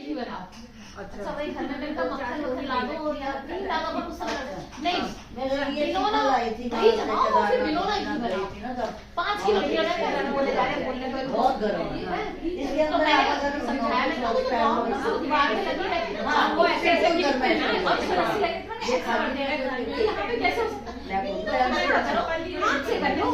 ही बनाओ। अच्छा वही घर में मिलकर मक्खन ला दो या नहीं लाना पर उस नहीं बिलोना दही जमाओ फिर बिलोना घी बनाओ। 5 किलो बिलोना बोले जा रहे बोलने को बहुत गर्म है इसलिए तो मैंने समझाया मैंने तो दीवार में लगी रहती है वो ऐसे ऐसे गिफ्ट है ना और रस्सी लगी तो ये खा रहे हैं यहाँ पे कैसे हो सकता है हाथ से कर लो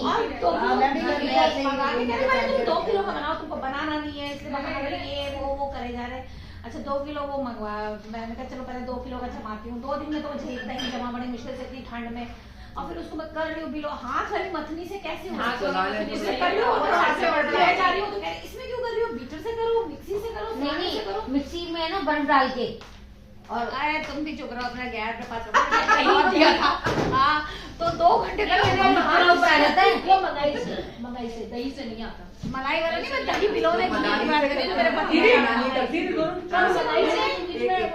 और तो मंगा के कह रहे भाई तुम 2 किलो का बनाओ तुमको बनाना नहीं है इसलिए बनाना ये वो करे जा रहे हैं। अच्छा 2 किलो वो मंगवा मैंने कहा चलो पहले 2 किलो का जमाती हूँ 2 दिन में तो मुझे एक दही जमा बड़े मुश्किल से इतनी ठंड में और फिर उसको मैं कर रही हूँ बिलो हाथ वाली मथनी से कैसे इससे कर रही हूँ जा रही हूँ तो कह रही इसमें क्यों कर रही हो बीटर से करो मिक्सी से करो नहीं मिक्सी में ना बर्फ डाल के और अरे तुम भी चुप रहो अपना गैर पे पास दिया था हाँ तो 2 घंटे तक वो मलाई से दही से नहीं आता मलाई वाला नहीं मैं दही बिलोने की बात कर रही हूँ मेरे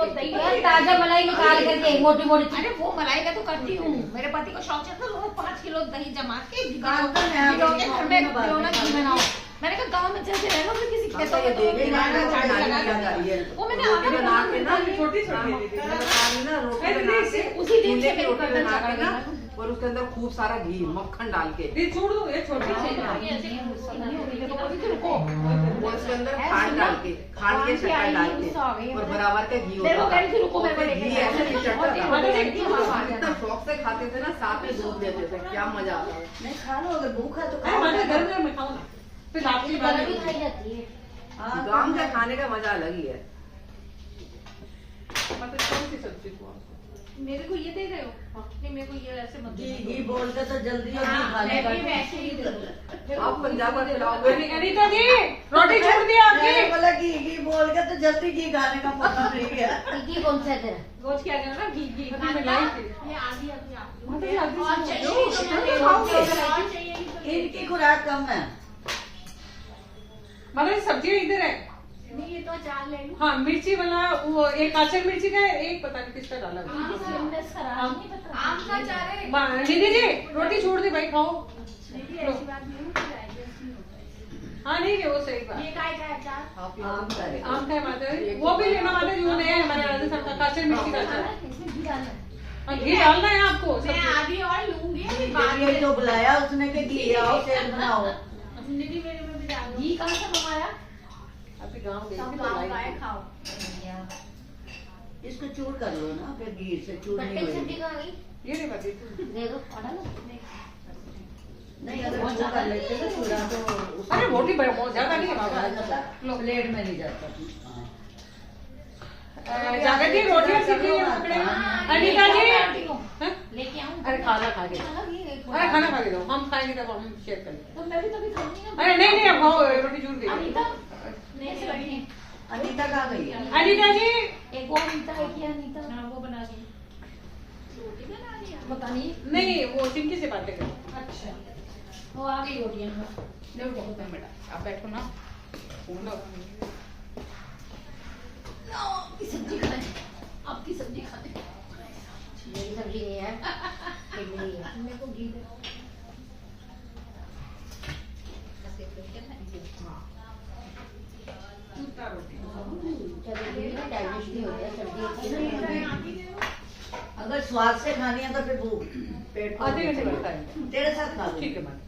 पति ताजा मलाई निकाल करके मोटी मोटी अरे वो मलाई का तो करती हूँ मेरे पति को शौक चलता है 5 किलो दही जमा के घर में बिलोना घी बनाओ। मैंने कहा गाँव में चलते रह लो फिर किसी खेतों में वो मैंने छोटी उसी दिन से मेरे घर में चढ़ गया और उसके अंदर खूब सारा घी मक्खन डाल के छोड़ दो ये छोटी और उसके अंदर खांड डाल के खांड के शक्कर डाल के और बराबर का घी होता है घी ऐसे इतना शौक से खाते थे ना साथ में दूध देते थे क्या मजा आता है। नहीं खा लो अगर भूखा तो घर में खाओ ना फिर लापसी भी खाई जाती है। गाँव का खाने का मजा अलग ही है। मतलब कौन सी सब्जी को मेरे को ये दे रहे हो नहीं मेरे को ये ऐसे मत घी बोलते तो जल्दी खाने का ऐसे ही दे दो आप पंजाब में खिलाओगे अनीता जी रोटी छोड़ दिया आपने बोला घी बोल के तो जल्दी घी खाने का मौका मिल गया। घी कौन सा है तेरा? रोज क्या करना घी घी ये आधी इनकी खुराक कम है मतलब सब्जियां इधर है नहीं ये तो अचार ले लो। हाँ मिर्ची वाला वो एक काचर मिर्ची का है एक पता नहीं किसका डाला आम का अचार है दीदी जी रोटी छोड़ दे भाई खाओ। ऐसी बात नहीं हाँ नहीं वो सही बात ये काय का अचार आम का है माता वो भी लेना माता जो नया है हमारे राजस्थान का काचर मिर्ची का अचार इसमें घी डालना है घी डालना है आपको मैं आधी और लूंगी बाद ये तो बुलाया उसने कि घी आओ शेर बनाओ दीदी मेरे में भी डाल घी कहाँ से मंगाया अभी गाँव गई सब थी गाँव तो का है लाई खाओ इसको चूर कर लो ना फिर घी से चूर नहीं गट्टे की सब्जी होगी। कहाँ गई? ये नहीं पता दे दो ऑर्डर नहीं अगर चूर कर लेते तो चूरा तो अरे रोटी बहुत ज्यादा नहीं है बाबा प्लेट में नहीं जाता। ज्यादा की रोटियां सीखी है पकड़े अनीता जी लेके आऊं अरे खाना खा के अरे खाना खा के दो हम खाएंगे तब हम शेयर करेंगे तो मैं भी तभी खाऊंगी ना अरे नहीं नहीं अब खाओ रोटी छूट गई अनीता नहीं से बैठी है अनीता कहाँ गई है? अनीता जी एक वो अनीता है कि अनीता हाँ वो बना दी रोटी बना दी पता नहीं नहीं वो चिंकी से बातें करो। अच्छा वो आ गई रोटियां देखो बहुत है बेटा आप बैठो ना आपकी सब्जी खाए आपकी सब्जी खाए मेरी सब्जी नहीं है मेरी है। मेरे को घी दे टूटता रोटी चलो डाइजेस्ट नहीं होता सब्जी अच्छी नहीं अगर स्वाद से खानी है तो फिर भूख पेट को आधे घंटे बाद खाएंगे तेरे साथ खा लो। ठीक है मैम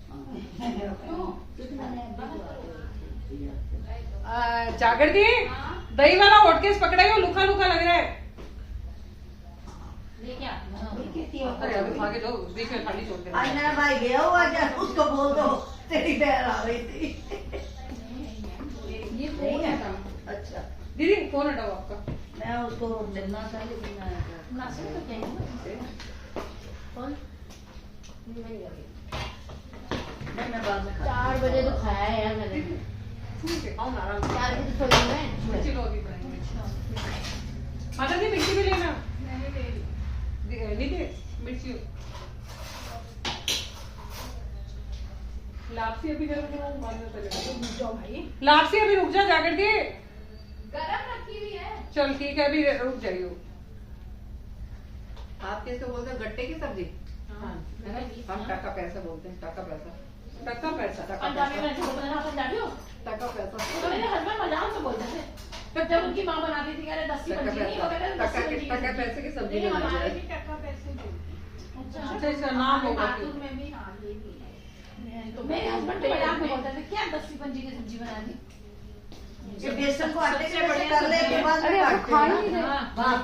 हाँ। जागृति दही वाला हॉटकेस पकड़ाई हो लुका लुका लग रहा है लेके आती हूं अरे अभी खा के दो बीच में खाली छोड़ आज देना मेरा भाई गया हुआ क्या उसको बोल दो तेरी बहन आ रही थी। ये नहीं है अच्छा दीदी फोन हटाओ आपका मैं उसको मिलना था लेकिन मैं नाश्ता तो क्या है कौन नहीं मैं बाद में 4 बजे तो खाया है यार मैंने ठीक है खाओ ना आराम से 4 बजे तो सोई मैं मिर्ची लो अभी बनाएंगे माता जी मिर्ची भी लेना लीजिए मिर्ची लापसी अभी गर्म करो बाद में चलेगा रुक जाओ भाई लापसी अभी रुक जा जाकर के गरम रखी हुई है चल ठीक है अभी रुक जाइयो आप किसको बोलते हैं गट्टे की सब्जी हाँ हम टका पैसा बोलते हैं टका पैसा टक्का पैसा टका पंजाबी पैसा में जो बोलते हैं ना पंजाबी हो टका पैसा तो मेरे हस्बैंड मजाक से बोलते थे जब उनकी माँ बनाती थी, कह रहे 10 पंजी नहीं, वो कह रहे 10 पंजी टका पैसे की सब्जी बनाई जाए। अच्छा इसका नाम होगा में भी हाँ ये भी है। तो मेरे हस्बैंड तो मजाक में बोलते थे क्या 10 पंजी की सब्जी बना दी। ये बेसन को आटे से बड़े कर ले के बाद में काटते हैं ना। हाँ,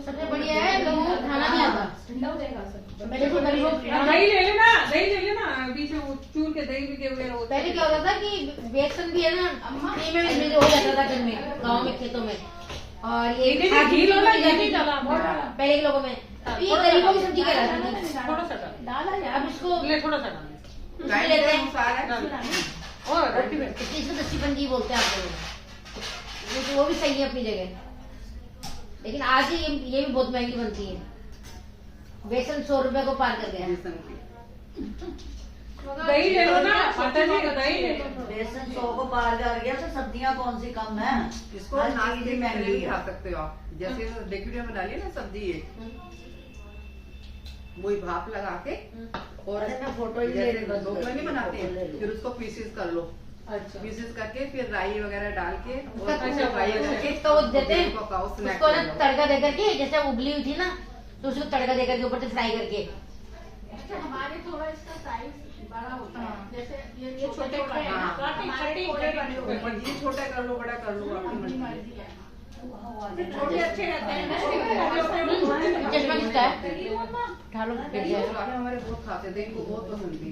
सबसे बढ़िया है लोगों को खाना नहीं आता। ठंडा हो जाएगा सब। पहले तो गरीबों दही ले लेना, दही ले लेना, बीच में वो चूर के दही भी वगैरह होता पहले क्या होता था कि बेसन भी है ना फ्री में मिल हो जाता था घर में, गाँव में, खेतों में। और ये घी लो ना, घी नहीं डाला पहले के लोगों में ये गरीबों की सब्जी कहलाती थी। थोड़ा सा डाला यार। अब इसको ले, थोड़ा सा डाल। उसमें लेते हैं और रोटी में इसको 10 पंजी बोलते हैं आप लोग, लेकिन वो भी सही है अपनी जगह। लेकिन आज ये भी बहुत महंगी बनती है। बेसन 100 रुपए को पार कर गया। दही ले लो ना माता जी, दही ले लो। बेसन 100 को पार कर गया तो सब्जियां कौन सी कम है। इसको हर नाक चीज के महंगी महंगी है। खा सकते हो आप। जैसे लिक्विड में डालिए ना सब्जी, ये वही भाप लगा के और अरे मैं फोटो ही ले जैसे रही हूँ। ढोकला नहीं बनाते हैं, फिर उसको पीसेस कर लो। अच्छा पीसेस करके फिर राई वगैरह डाल के और अच्छा, फ्राई करके तो वो देते हैं पकाओ, स्नैक उसको ना बना लो। तड़का दे करके, जैसे उबली हुई थी ना तो उसको तड़का दे करके ऊपर से फ्राई करके। हमारे थोड़ा इसका साइज बड़ा होता है, जैसे ये छोटे छोटे हैं, हाँ। हमारे थोड़े बड़े होते हैं। ये छोटा कर लो, बड़ा कर लो, आपकी अपनी मर्जी। मर्जी है। छोटे अच्छे रहते हैं ना। चश्मा किसका है? ढालो गिर ये जाएगा। छोटे हमारे बहुत खाते थे, इनको बहुत पसंद थी।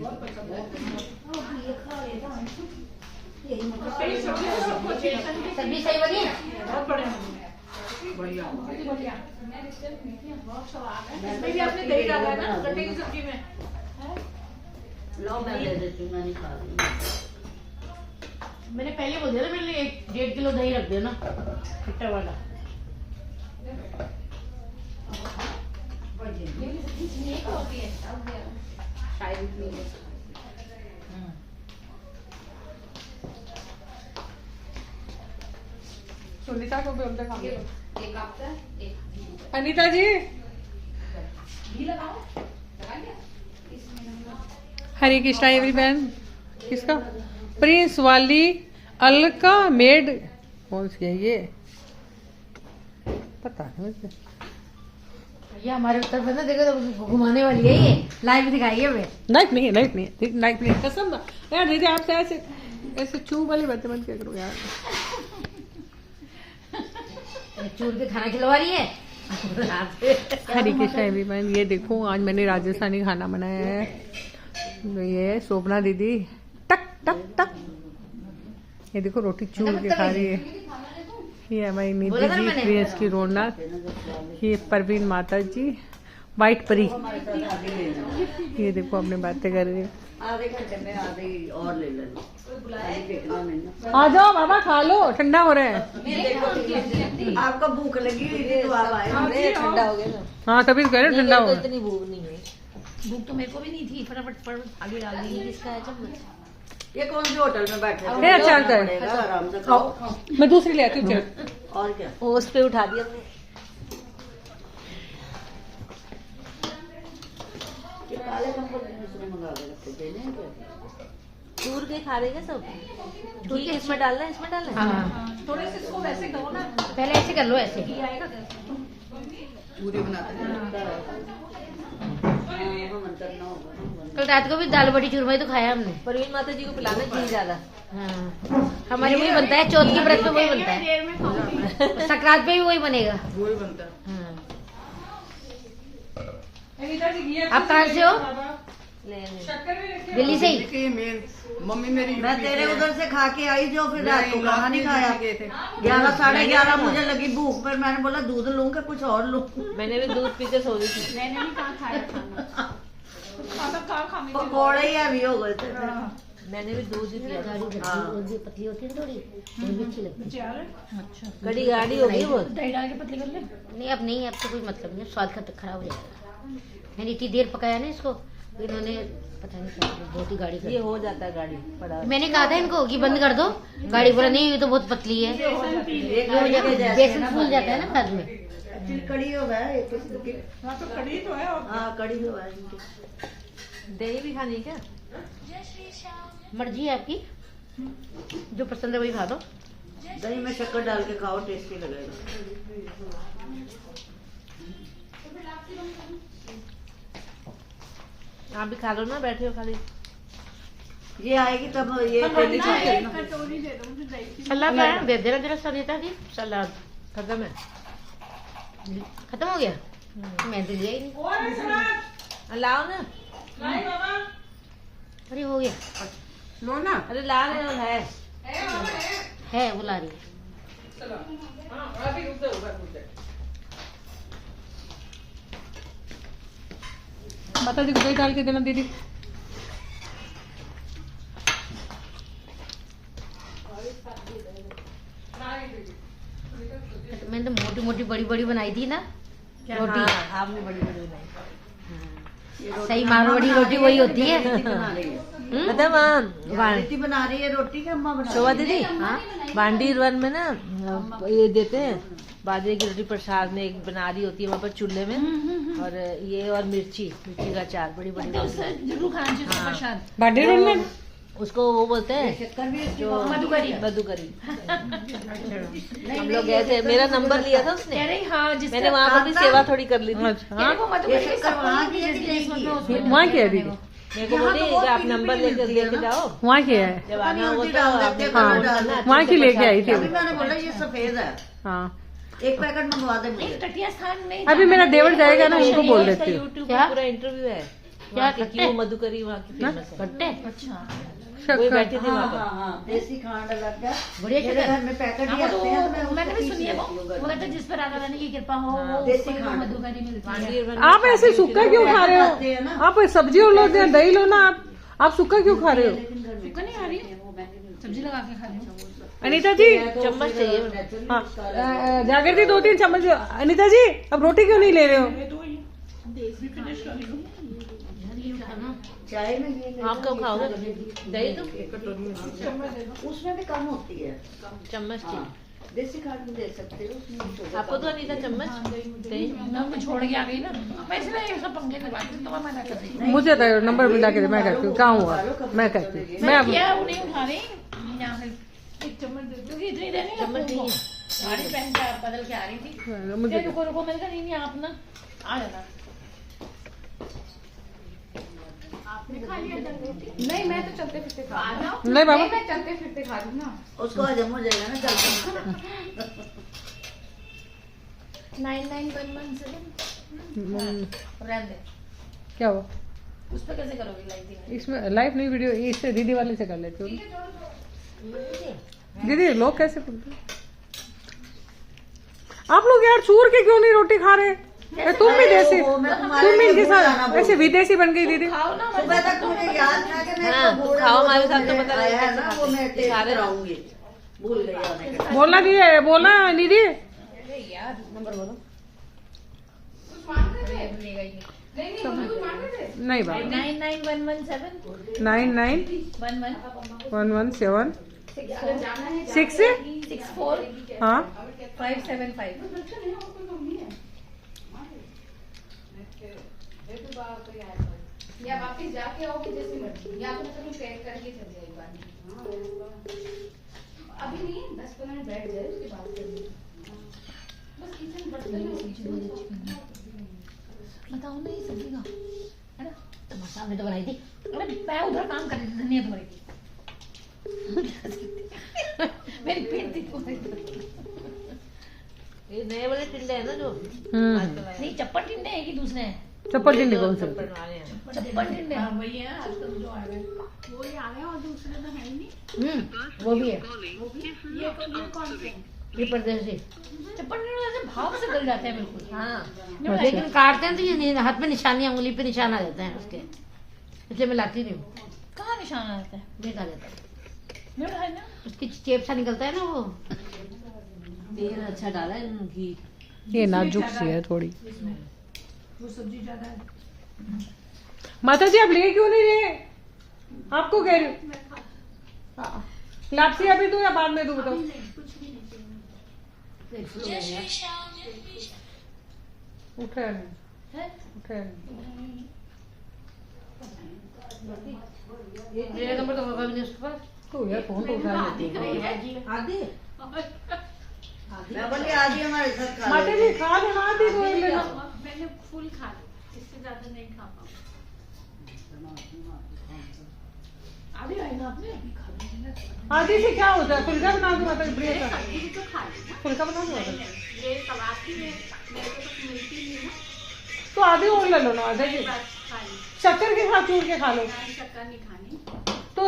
सब्जी सही बनी है? बहुत बड़े बढ़िया। बढ़िया। बहुत स्वाद है। इसमें भी आपने दही डाला है ना गट्टे की सब्जी में। लो मैं दे देती हूँ, मैं नहीं खा रही। मैंने पहले बोल दिया ना, मेरे लिए 1.5 किलो दही रख देना खट्टा वाला। शायद इतनी है। सुनीता को भी हम तक एक आपका एक अनीता जी घी लगाओ, लगा दिया इसमें। हरे कृष्णा एवरीवन। किसका? प्रिंस वाली अलका मेड कौन सी है ये? पता नहीं मुझे। ये हमारे उत्तर प्रदेश देखो तो घुमाने वाली है, ये लाइव दिखाई है हमें। लाइफ नहीं है, लाइफ नहीं है, लाइफ नहीं है, कसम ना यार। दीदी आपसे ऐसे ऐसे चूप वाली बातें मत क्या करो यार। चूर के खाना खिलवा रही है। हरे कृष्णा एवरीवन। ये देखो आज मैंने राजस्थानी खाना बनाया है। तो ये है शोभना दीदी, टक टक टक। ये देखो रोटी चूर के खा रही है। ये हमारी निधि जी, प्रिंस की रौनक, ये परवीन माता जी, वाइट परी। ये देखो अपने बातें कर रही है। आधे घंटे में आधे और ले लेना, फेंकना नहीं ना। आ जाओ बाबा, खा लो, ठंडा हो रहा है। आपको भूख लगी हुई थी तो आप आए। ठंडा हो गया ना। हाँ तभी तो कह रहे ठंडा हो। इतनी भूख नहीं हुई। भूख तो मेरे को भी नहीं थी, फटाफट आगे डाल दी। किसका है चम्मच? ये कौन सी होटल में बैठे थे? ये अच्छा लगता है। पड़ेगा, आराम से खाओ। मैं दूसरी ले आती हूँ चल। और क्या, उस पे उठा दिया हमने। ये काले नंबर दूसरे मंगा के रखते देने हैं क्या? चूर के खा रहे हैं सब। घी इसमें डालना है, इसमें डालना है। हाँ। थोड़े से इसको वैसे करो ना, पहले ऐसे कर लो, ऐसे। घी आएगा कैसे? पूरी बनाते हैं। करना होगा। कल रात को भी दाल बड़ी चूरमा तो खाया हमने। परवीन माता जी को पिलाना चाहिए ज्यादा। हाँ हमारे वही बनता है, चौथ की व्रत में वही बनता है, देर में खाऊंगी। संक्रांत पे भी वही बनेगा। वही बनता है। हाँ। आप कहाँ से हो? दिल्ली से ही। देखिए मेन मम्मी मेरी मैं यूपी तेरे से है। उधर से खा के आई जो, फिर रात को नहीं, खाना नहीं खाया। गए थे। 11 साढ़े 11 मुझे लगी भूख, पर मैंने बोला दूध लूं कि कुछ और लूं। मैंने भी दूध पी के सो गई थी। मैंने भी कहाँ खाया खाना, खाना कहाँ खा मिली। पकौड़े ही हैवी हो गए थे। मैंने भी दूध ही पिया। पतली होती है थोड़ी, अच्छी लगती है। अच्छा कड़ी गाढ़ी हो गई बहुत। दही डाल के पतली कर ले। नहीं अब नहीं, अब तो कोई मतलब नहीं, स्वाद खराब हो जाएगा। मैंने इतनी देर पकाया ना इसको, इन्होंने पता नहीं क्या बहुत ही गाढ़ी कर। ये हो जाता है गाढ़ी पड़ा। मैंने कहा था इनको कि बंद कर दो गाढ़ी, बोला नहीं ये तो बहुत पतली है। बेसन फूल जाता है ना बाद में। कड़ी हो गया एक किस्म की। हाँ तो कड़ी तो है। हाँ कड़ी हो गया। दही भी खानी क्या? मर्जी है आपकी, जो पसंद है वही खा दो। दही में शक्कर डाल के खाओ, टेस्टी लगेगा। आप भी खा लो ना, बैठे हो खाली। ये आएगी तब ये पहली खाएगी ना। सलाद लाया, दे देना जरा सरिता जी। सलाद खत्म है। खत्म हो गया, मैं तो लिया ही नहीं। लाओ ना। अरे हो गया, लो ना। अरे ला रहे हो, है वो ला रही है। माता जी को दही डाल के देना दीदी। मैंने तो मोटी मोटी बड़ी बड़ी बनाई थी ना रोटी। हाँ, आपने बड़ी बड़ी बनाई। सही मारवाड़ी रोटी वही होती है। बना रही है, मतलब रीति बना रही है रोटी के, अम्मा बना शोभा रही है। दीदी बांडीर वन में ना ये देते हैं बाजरे की रोटी प्रसाद में, एक बना रही होती है वहाँ पर चूल्हे में, और ये और मिर्ची का अचार बड़ी बड़ी जरूर खाना चाहिए उसका प्रसाद। बांडी रोड में उसको वो बोलते हैं शक्कर भी जो मधुकरी। मधुकरी। हम लोग गए थे, मेरा नंबर लिया था उसने, हाँ मैंने वहाँ पर भी सेवा थोड़ी कर ली थी। हाँ ये शक्कर वहाँ की है कि नहीं की है? वहाँ क्या है दीदी? मेरे को बोली कि आप नंबर लेके जाओ, वहाँ क्या है? जब आना हो हल्दी तो डाल आपने देते हैं, हाँ, कलर डाल देते हैं। वहाँ की लेके आई थी अभी वो। मैंने बोला ये सफेद है, हाँ एक पैकेट मंगवा दे मुझे। तटिया स्थान में अभी मेरा देवर जाएगा ना, उनको बोल देती हूँ। यूट्यूब क्या? पर पूरा इंटरव्यू है क्या क्या की वो मधुकरी वहाँ की फेमस है। कट्टे वही शक्कर बैठी थी हाँ वहाँ हाँ पर। हाँ, देसी खांड अलग है। बढ़िया मेरे शक्कर। घर में पैकेट ही हाँ, आते हैं, तो मैं उसको मैंने भी पीस सुनी है लेती हूँ वो घर में। कहते हैं जिस पर राधा रानी की कृपा हो वो देसी उसको खांड। मधुकरी मिलती है। बांडीर वन में आप ऐसे शादी सूखा हुई थी क्यों ना, खा रहे आते हैं ना। हो? आप सब्जी लो या दही लो ना। आप सूखा क्यों खा रहे हो? सूखा नहीं खा रही हूँ, सब्जी लगा के खा रही हूँ। अनीता जी, चम्मच चाहिए। हाँ जागृति 2-3 चम्मच। अनीता जी, अब रोटी क्यों नहीं ले रहे हो? चाय में ये आप कब खाओगे दही? तो उसमें भी कम होती है, चम्मच चाहिए देसी खांड भी दे सकते हो उसमें भी शुगर आपको। तो अनीता चम्मच दही मैं उनको छोड़ के आ गई ना, मैं इसलिए ये सब पंगे नहीं बांटती, तो मैं मना कर रही हूँ। मुझे तो नंबर मिला के दे, मैं कहती हूँ कहाँ हुआ, मैं कहती हूँ मैं अब क्या वो नहीं उठा रही यहाँ से एक चम्मच दे दो, क्योंकि इतनी देर नहीं चम्मच नहीं है। साड़ी पहन के आप बदल के आ रही थी। मुझे रुको रुको, मैंने कहा नहीं आप ना आ जाना। नहीं मैं तो चलते फिरते खा रही हूँ। नहीं बाबा, मैं चलते फिरते खा रही हूँ ना। उसको हजम हो जाएगा ना चलते। 99117 रहने दे। क्या हुआ? उस पर कैसे करोगे लाइव? इसमें लाइव नहीं, वीडियो इससे दीदी वाले से कर लेती हूँ। दीदी लोग कैसे बोलते हैं? आप लोग यार चूर के क्यों नहीं रोटी खा रहे? तुम भी देसी, तुम भी इनके साथ ऐसे विदेशी बन गई दीदी। खाओ ना, सुबह तक मुझे याद था कि मैं हाँ, तो खाओ हमारे साथ तो पता आया लगेगा है ना, वो मैं टेस्ट सारे कराऊंगी, भूल गई आने के। बोलना दीदी, बोलना दीदी। यार नंबर बोलो। नहीं बाबा, 99117 991117 64 हाँ 575। या वापस जाके आओगे जैसे मर्जी, या तो मतलब पैक करके चल जाए एक बार। अभी नहीं, 10-15 मिनट बैठ जाए उसके बाद करेंगे। बस किचन बर्तन बताओ ना, ये सब्जी का है ना, तो सामने तो बनाई थी। अरे मैं उधर काम कर रही थी धनिया धोने की। मेरी पेट थी तो ये नए वाले टिंडे है ना जो नहीं, चप्पल टिंडे हैं कि दूसरे हैं? चप्पल टिंडी कौन से? चप्पल बना रहे हैं। चप्पल टिंडे वही है आजकल जो आ रहे हैं, वो ही आ रहे हैं और दूसरे तो है ही नहीं। वो भी है, ये कौन से ये परदेसी। चप्पल टिंडे ऐसे भाव से गल जाते हैं बिल्कुल। हाँ लेकिन काटते हैं तो ये हाथ में निशानी, उंगली पे निशान आ जाते हैं उसके, इसलिए मैं लाती नहीं हूँ। कहाँ निशान आता है? देख आ जाता है, मेरा है ना, उसकी चेप सा निकलता है ना वो। तेल अच्छा डाला है घी। ये नाजुक सी है थोड़ी। वो सब्जी ज्यादा है। माता जी आप ले क्यों नहीं रहे? आपको कह रही हूँ। लापसी अभी दूं या बाद में दूं बताओ? उठे नहीं, उठे नहीं। मेरा नंबर तो होगा भी नहीं उसके पास। तो यार फोन तो उठा लेती है। आदि मैं बोली आधी हमारे साथ खा माता जी खा लेना, आधी को ले लेना। मैंने फुल खा ली, इससे ज्यादा नहीं खा पाऊँ। आधी आई ना आपने? आधी से क्या होता है? फुल्का बना दो माता जी, बढ़िया सा ये तो खा ली ना। फुल्का बना दो। ये सलाद की मेरे को तो मिलती नहीं ना, तो आधी और ले लो ना माता जी, बस खा ली। शक्कर के साथ चूर के खा लो। शक्कर नहीं खानी। तो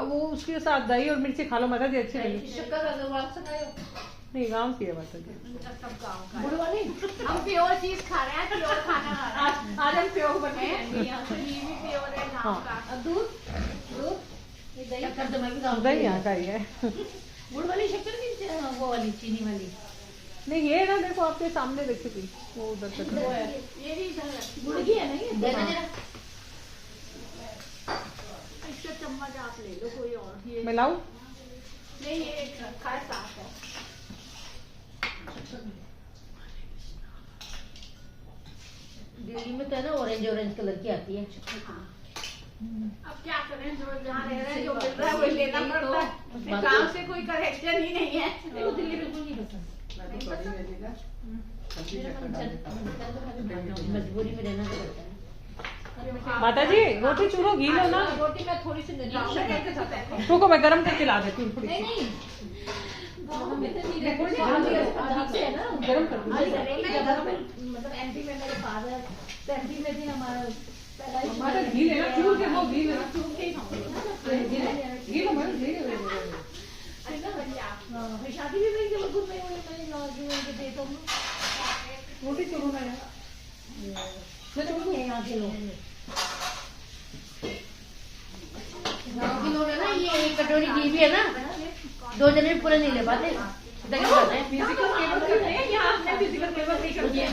वो उसके साथ दही और मिर्ची खा लो माता जी, अच्छी लगेगी। शक्कर अग्रवाल से खाओ। नहीं गाँव की है माता जी। सब गाँव का है। हम प्योर चीज खा रहे हैं, प्योर खाना खा रहे हैं। आज हम प्योर बने हैं, यहाँ से घी भी प्योर है गाँव का। दूध ये दही शक्कर तो मैं भी गाँव दही यहाँ का ही है। गुड़ वाली शक्कर की वो वाली चीनी वाली। नहीं ये ना देखो आपके सामने देखी थी वो उधर तक। ये भी गुड़ की है ना ये। इसका चम्मच आप ले लो कोई और। ये मैं लाऊं? नहीं, ये खाए साफ है। दिल्ली में तो है ना ऑरेंज ऑरेंज कलर की आती है। अब क्या करें, जो जहाँ रह रहे हैं जो मिल रहा है वही लेना पड़ता है। गाँव से कोई कनेक्शन ही नहीं है। मेरे को दिल्ली बिल्कुल नहीं पसंद। मजबूरी में रहना तो पड़ता है। माता जी रोटी चूरो, घी लो ना। रोटी में थोड़ी सी नहीं, रुको मैं गरम करके ला देती हूँ थोड़ी सी। नहीं गाँव में तो नहीं रहते। है ना गरम कर दूँ। मतलब एमपी में मेरे फादर एमपी में भी हमारा माता घी लेना, चूर के लो, घी लेना। चूर के ही खाऊंगी। घी लो मैडम, घी लो। फिर शादी भी मेरी जबलपुर में हुई, मैंने नौजवान के देता हूँ। रोटी चूरो ना यार। मैं तो यहाँ के लोग गाँव के लोग है ना, ये एक कटोरी घी भी है ना, 2 जने भी पूरा नहीं ले पाते। फिजिकल केबल करते हैं, यहाँ आपने फिजिकल केबल नहीं करती है।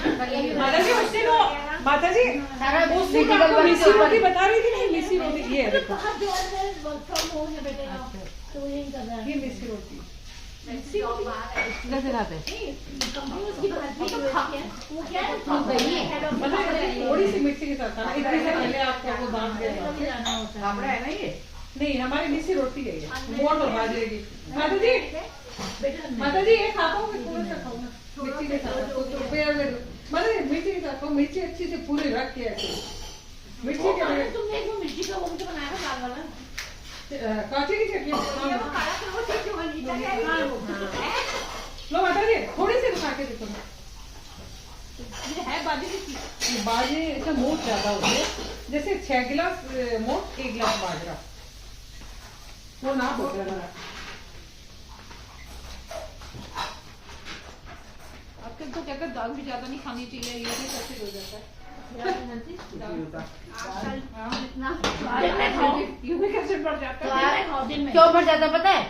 माता जी उसी को, माता जी सारा उसी को आपको मिस्सी रोटी बता रही थी। नहीं मिस्सी रोटी ये है देखो, बाहर जो है वर्क फ्रॉम होम है बेटे का, तो यही कर रहा है। ये मिस्सी रोटी कैसे खाते हैं? वो क्या है, मतलब थोड़ी सी मिर्ची के साथ खाना। इतने से पहले आपको वो दाम के फाफड़ा है ना ये? नहीं हमारी मिस्सी रोटी है ये, मोट और बाजरे की। माता जी, माता जी ये खाता हूँ मैं, थोड़ा सा खाऊंगा मिर्ची के साथ। मतलब मिर्ची के साथ खाओ, मिर्ची अच्छी से पूरी रख के ऐसे मिर्ची के लिए। तुमने एक वो मिर्ची का वो मुझे बनाया था लाल वाला, कांचे की चटनी ये वो काला था, वो चीज़ जो वाली लो माता जी थोड़ी सी खा के देखो। ये है बाजरे की चीज़। ये बाजरे इसका मोट ज्यादा होता है, जैसे 6 गिलास मोट 1 गिलास बाजरा, वो ना होता है हमारा। आजकल तो कहते हैं दाल भी ज्यादा नहीं खानी चाहिए, ये भी कैसे हो जाता है। क्यों बढ़ जाता पता है?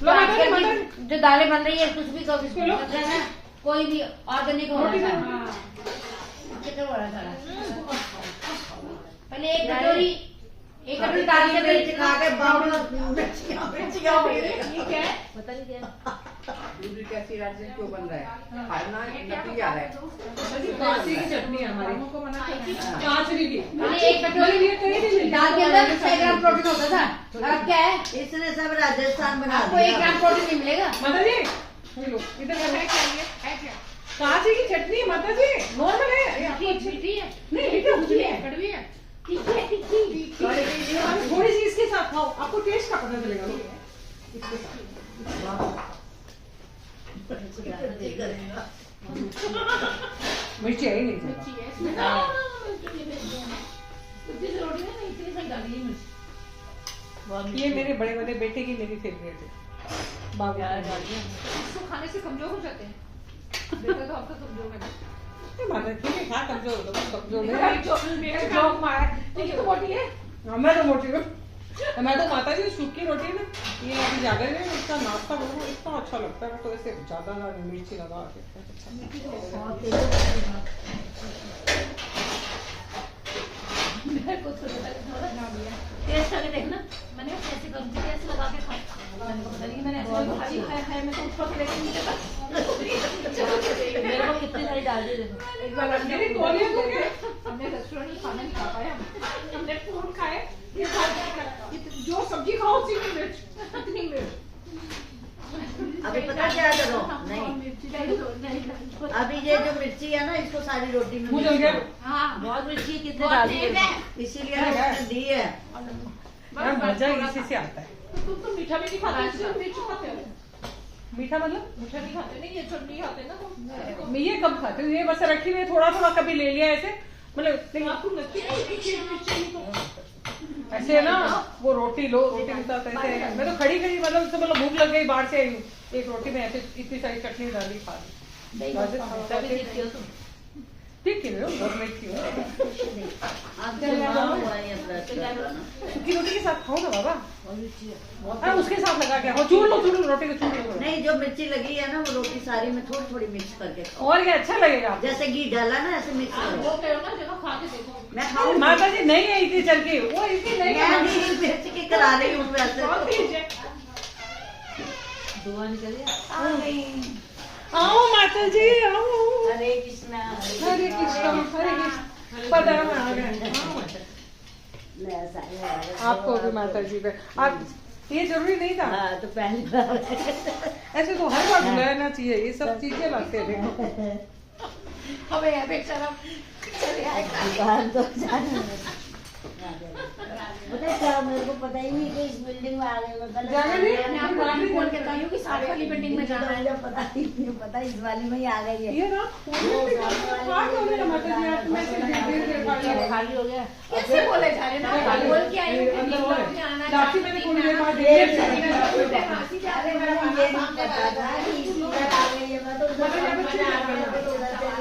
तो आजकल की जो दालें बन रही है, कुछ भी कोई भी ऑर्गेनिक हो रहा है। पहले एक कटोरी दाल के मिर्च खा के मिर्चियाँ ये क्या है? पता नहीं क्या यूरिक एसिड आज क्यों बन रहा है? खाना नकली आ रहा है। कांचे की चटनी है हमारी, कांचरी की। पहले एक कटोरी दाल के अंदर 6 ग्राम प्रोटीन होता था, और अब क्या है? इसने सब राजस्थान बना आपको 1 ग्राम प्रोटीन नहीं मिलेगा। माता जी लो इधर कांचे की चटनी माता जी नॉर्मल है, मीठी है, नहीं मीठी होती है, कड़वी है, तीखी है, तीखी। थोड़ी सी इसके साथ खाओ, आपको टेस्ट का पता चलेगा। इसके साथ मिर्ची है ही नहीं मिर्ची है इसमें। रोटी में नहीं इतनी सही डाली है मिर्ची। ये मेरे बड़े वाले बेटे की मेरी फेवरेट है। बाबू इसको खाने से कमजोर हो जाते हैं। देखो तो अब तो कमजोर है। माता ठीक है, खा कमजोर हो तो कमजोर मेरा जोक मारा, लेकिन तो मोटी है। मैं तो मोटी हूँ। मैं तो माता जी सूखी रोटी है ना, ये अभी ज्यादा है, इसका नाश्ता बनाओ इतना अच्छा लगता है, तो ऐसे ज्यादा मिर्ची लगा के टेस्ट करके देखना, मैंने कैसे करूँ, कैसे लगा के खाऊं। मैंने पता नहीं, मैंने ऐसे खाई है, मैं तो ऊपर से लेके नीचे तक। मेरे को कितनी सारी डाल दी देखो। एक बार मेरी तौलिया तो क्या, हमने रेस्टोरेंट में खाना नहीं खा पाए, हमने फूड खाए, जो सब्जी खाओ उसी में मिर्च, इतनी मिर्च। अब अभी पता क्या करो, नहीं अभी ये जो मिर्ची है ना, इसको सारी रोटी में मुझे हो गया। बहुत मिर्ची कितने डाल दिए। इसीलिए मैंने दी है। यार मजा इसी से आता है। तुम मीठा भी नहीं खाते, मिर्ची खाते हो? मीठा मतलब मीठा नहीं खाते, नहीं ये चटनी खाते ना तुम? मैं ये कब खाती हूँ, ये बस रखी हुई है, थोड़ा थोड़ा कभी ले लिया ऐसे, मतलब आपको लगती है मिर्ची तो ऐसे ना वो रोटी लो, रोटी के साथ ऐसे मैं तो खड़ी खड़ी मतलब भूख लग गई, बाहर से आई हूँ, एक रोटी में ऐसे इतनी सारी चटनी डाली खा ली। ठीक है घर में क्यों सूखी रोटी के साथ खाओ ना बाबा। हाँ उसके साथ लगा के चूर लो रोटी को चूर लो। नहीं जो मिर्ची लगी है ना, वो रोटी सारी में थोड़ी थोड़ी मिक्स करके खाओ। और क्या अच्छा लगेगा। जैसे घी डाला ना, ऐसे मिक्स करो। वो कहो ना, जगह खा के देखो। मैं खाऊंगी। माता जी नहीं है इतनी चल के, वो इतनी नहीं मैं नहीं मिर्ची की करा रही हूँ वैसे। धुआं निकल गया। आओ माता जी आओ। हरे कृष्णा हरे कृष्णा हरे कृष्णा। पता है मैं आ गए आपको भी माता जी पे। आप ये जरूरी नहीं था। हाँ तो पहली बार ऐसे तो हर बार बुलाना चाहिए, ये सब चीजें लगते थे। हमें यहाँ पे शर्म चले आएगा। बाहर तो जाना पता क्या, मेरे को पता ही नहीं कि इस बिल्डिंग में आ गए। जाने नहीं, मैं आपको अभी फोन करता हूँ कि साथ वाली बिल्डिंग में जाना है। पता ही नहीं, पता इस वाली में ही आ गई है। ये ना खाली हो गया। कैसे बोले जा रहे ना, बोल के आई हूँ कि ब्लॉक में आना है। लाठी मैंने थोड़ी देर बाद ये देखी। फांसी जा रहे हैं, मेरा ये नहीं पता था कि इसी तरह आ गई है। मैं तो उधर चली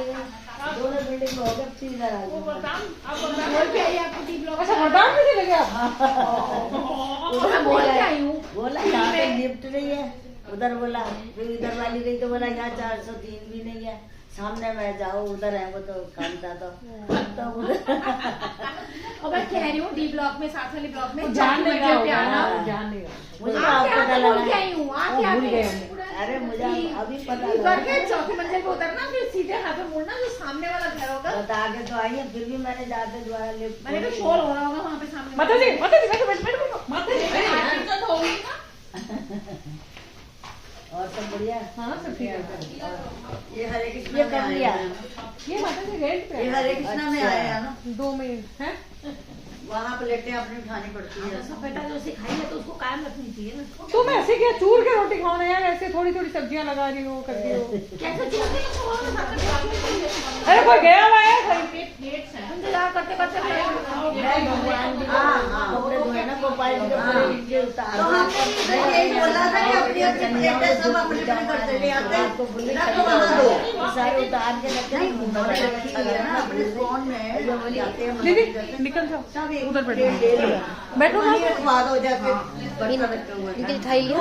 गई, दोनों बिल्डिंग में हो गए, फिर इधर आ गई। बोल के आई आपको टी ब्लॉक। अच्छा हटान भी चले गया। मैं बोल के आई हूँ। बोला यहाँ पे लिफ्ट नहीं है, उधर बोला, फिर इधर वाली गई तो बोला यहाँ 403 भी नहीं है, सामने में जाओ उधर है वो तो काम था तो और मैं कह रही हूँ डी ब्लॉक में, साथ वाले ब्लॉक में जान नहीं बजे पे गया आना। जान नहीं गया। मुझे तो आके आपको आके पता बोल के आई लगा। हूँ, आके आके। अरे मुझे अभी पता घर लगा। के चौथी मंजिल पे उतरना, फिर सीधे हाथ में मुड़ना, जो सामने वाला घर होगा। बता के तो आई है, फिर भी मैंने जाते द्वारा लिफ्ट मैंने तो शोर हो रहा होगा वहाँ पे सामने। माता जी बैठो माता जी। इज्जत होगी ना। और सब बढ़िया। हाँ सब ठीक है। ये हरे कृष्णा में आए हैं। ये माता जी रेंट पे ये हरे कृष्णा में आए हैं ना, 2 मिनट है। वहाँ प्लेटें अपनी उठानी पड़ती है। सब बेटा जो सिखाई है तो उसको कायम रखनी चाहिए ना। तुम ऐसे क्या चूर के रोटी खाओ ना यार, ऐसे थोड़ी थोड़ी सब्जियां लगा रही हो करती हो। कैसे चलते हैं वो साथ में खा के। अरे कोई गया हुआ है प्लेट्स हैं। इंतजार करते करते हाँ कपड़े धोए ना, गोपाल जी के नीचे उतार। तो हमने यही बोला था कि अपनी अपनी प्लेटें सब अपने अपने घर से ले आते हैं, रखो वहाँ दो। सारे उतार के रखे हैं, उन्होंने रखी है ना अपने फोन में, जो बोली आते हैं दीदी निकल जाओ सब एक उधर बैठो। प्लेट ले लिया। बैठो ना। वहीं स्वाद हो जाते। इनकी थाली लिया।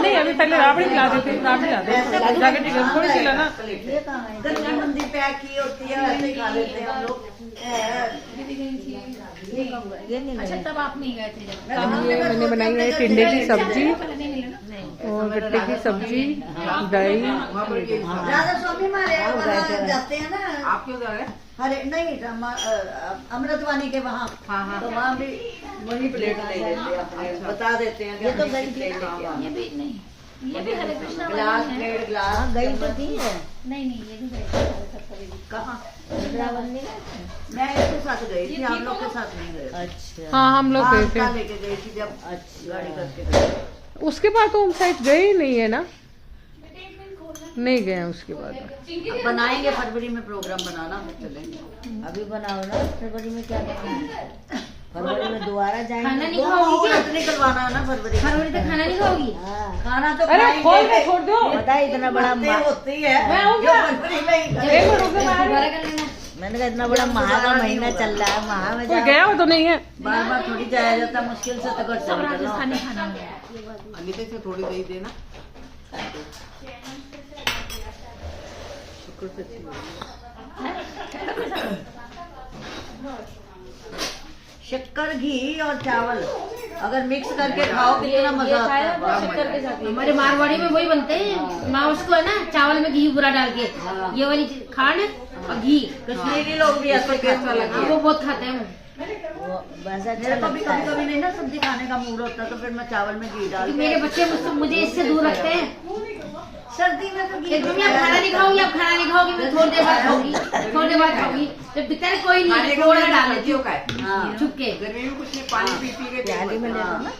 नहीं अभी पहले राबड़ी खिला देते, राबड़ी ला देते जाके ठीक है, थोड़ी सी लाना। ये कहाँ है? गंदी मंदी पैक की होती है, वैसे ही खा लेते हैं हम लोग। अच्छा तब आप नहीं गए थे जब। ये मैंने बनाई है टिंडे की सब्जी पहले नहीं मिले ना। और गट्टे की सब्जी, दही। राधा स्वामी हमारे वहाँ जाते हैं ना। आप क्यों जा रहे हैं? अरे नहीं, अमृतवाणी के वहाँ, हाँ। तो वहाँ भी वही प्लेट ले लेते हैं अपने, बता देते हैं ये तो गई थी। ये भी नहीं, ये भी हरे कृष्णा गिलास वाली है। प्लेट गिलास गई तो थी है। नहीं नहीं ये भी गए। कहाँ? वृंदावन मैं इसके साथ गई थी, आप लोग के साथ नहीं गए। अच्छा हाँ हम लोग गए हाँ, थे। लेके गई थी जब अच्छा। गाड़ी करके गए। उसके बाद तो हम शायद गए ही नहीं है ना, नहीं गए उसके बाद। अब बनाएंगे फरवरी में प्रोग्राम बनाना, फिर चलेंगे। अभी बनाओ ना, फरवरी में क्या करेंगे? फरवरी में दोबारा जाएंगे। खाना नहीं वो खाओगी क्या? मुहूर्त निकलवाना है ना फरवरी में। फरवरी तक खाना नहीं खाओगी? हाँ खाना तो अरे खाएंगे। खोल के छोड़ दो। पता है इतना बड़ा होती है मैं हूँ जो क्या? फरवरी में ही करें। एक बार रुक जा, दोबारा कर लेना। मैंने कहा इतना बड़ा महा का महीना चल रहा है, महा में कोई जाओ। गया हो तो नहीं है। बार बार थोड़ी जाया जाता, मुश्किल से तो घर सब चले राजस्थानी खाना है। अनिता से थोड़ी दही देना। शक्कर, घी और चावल अगर मिक्स करके खाओ कितना मजा आता है। बड़ा मजा आता है। हमारे मारवाड़ी में वही बनते हैं, माँ उसको है ना चावल में घी पूरा डाल के, ये वाली खांड और घी, कश्मीरी लोग भी ऐसे कैसा लगे। वो बहुत खाते हैं। वो बस अच्छा मेरा कभी लगता कभी है। कभी नहीं ना सब्जी खाने का मूड होता, तो फिर मैं चावल में घी डाल के मेरे बच्चे मुझे इससे दूर रखते हैं। सर्दी में तो एक मम्मी आप खाना नहीं खाओगी, आप खाना नहीं खाओगी, मैं थोड़ी देर बाद खाऊंगी, थोड़ी देर बाद खाऊंगी। जब भीतर कोई नहीं खाने है, को थोड़ा मैं डाल डालती देती हूँ हूँ का हाँ चुपके। गर्मी में कुछ नहीं, पानी पी पी के प्याली में ले लो ना,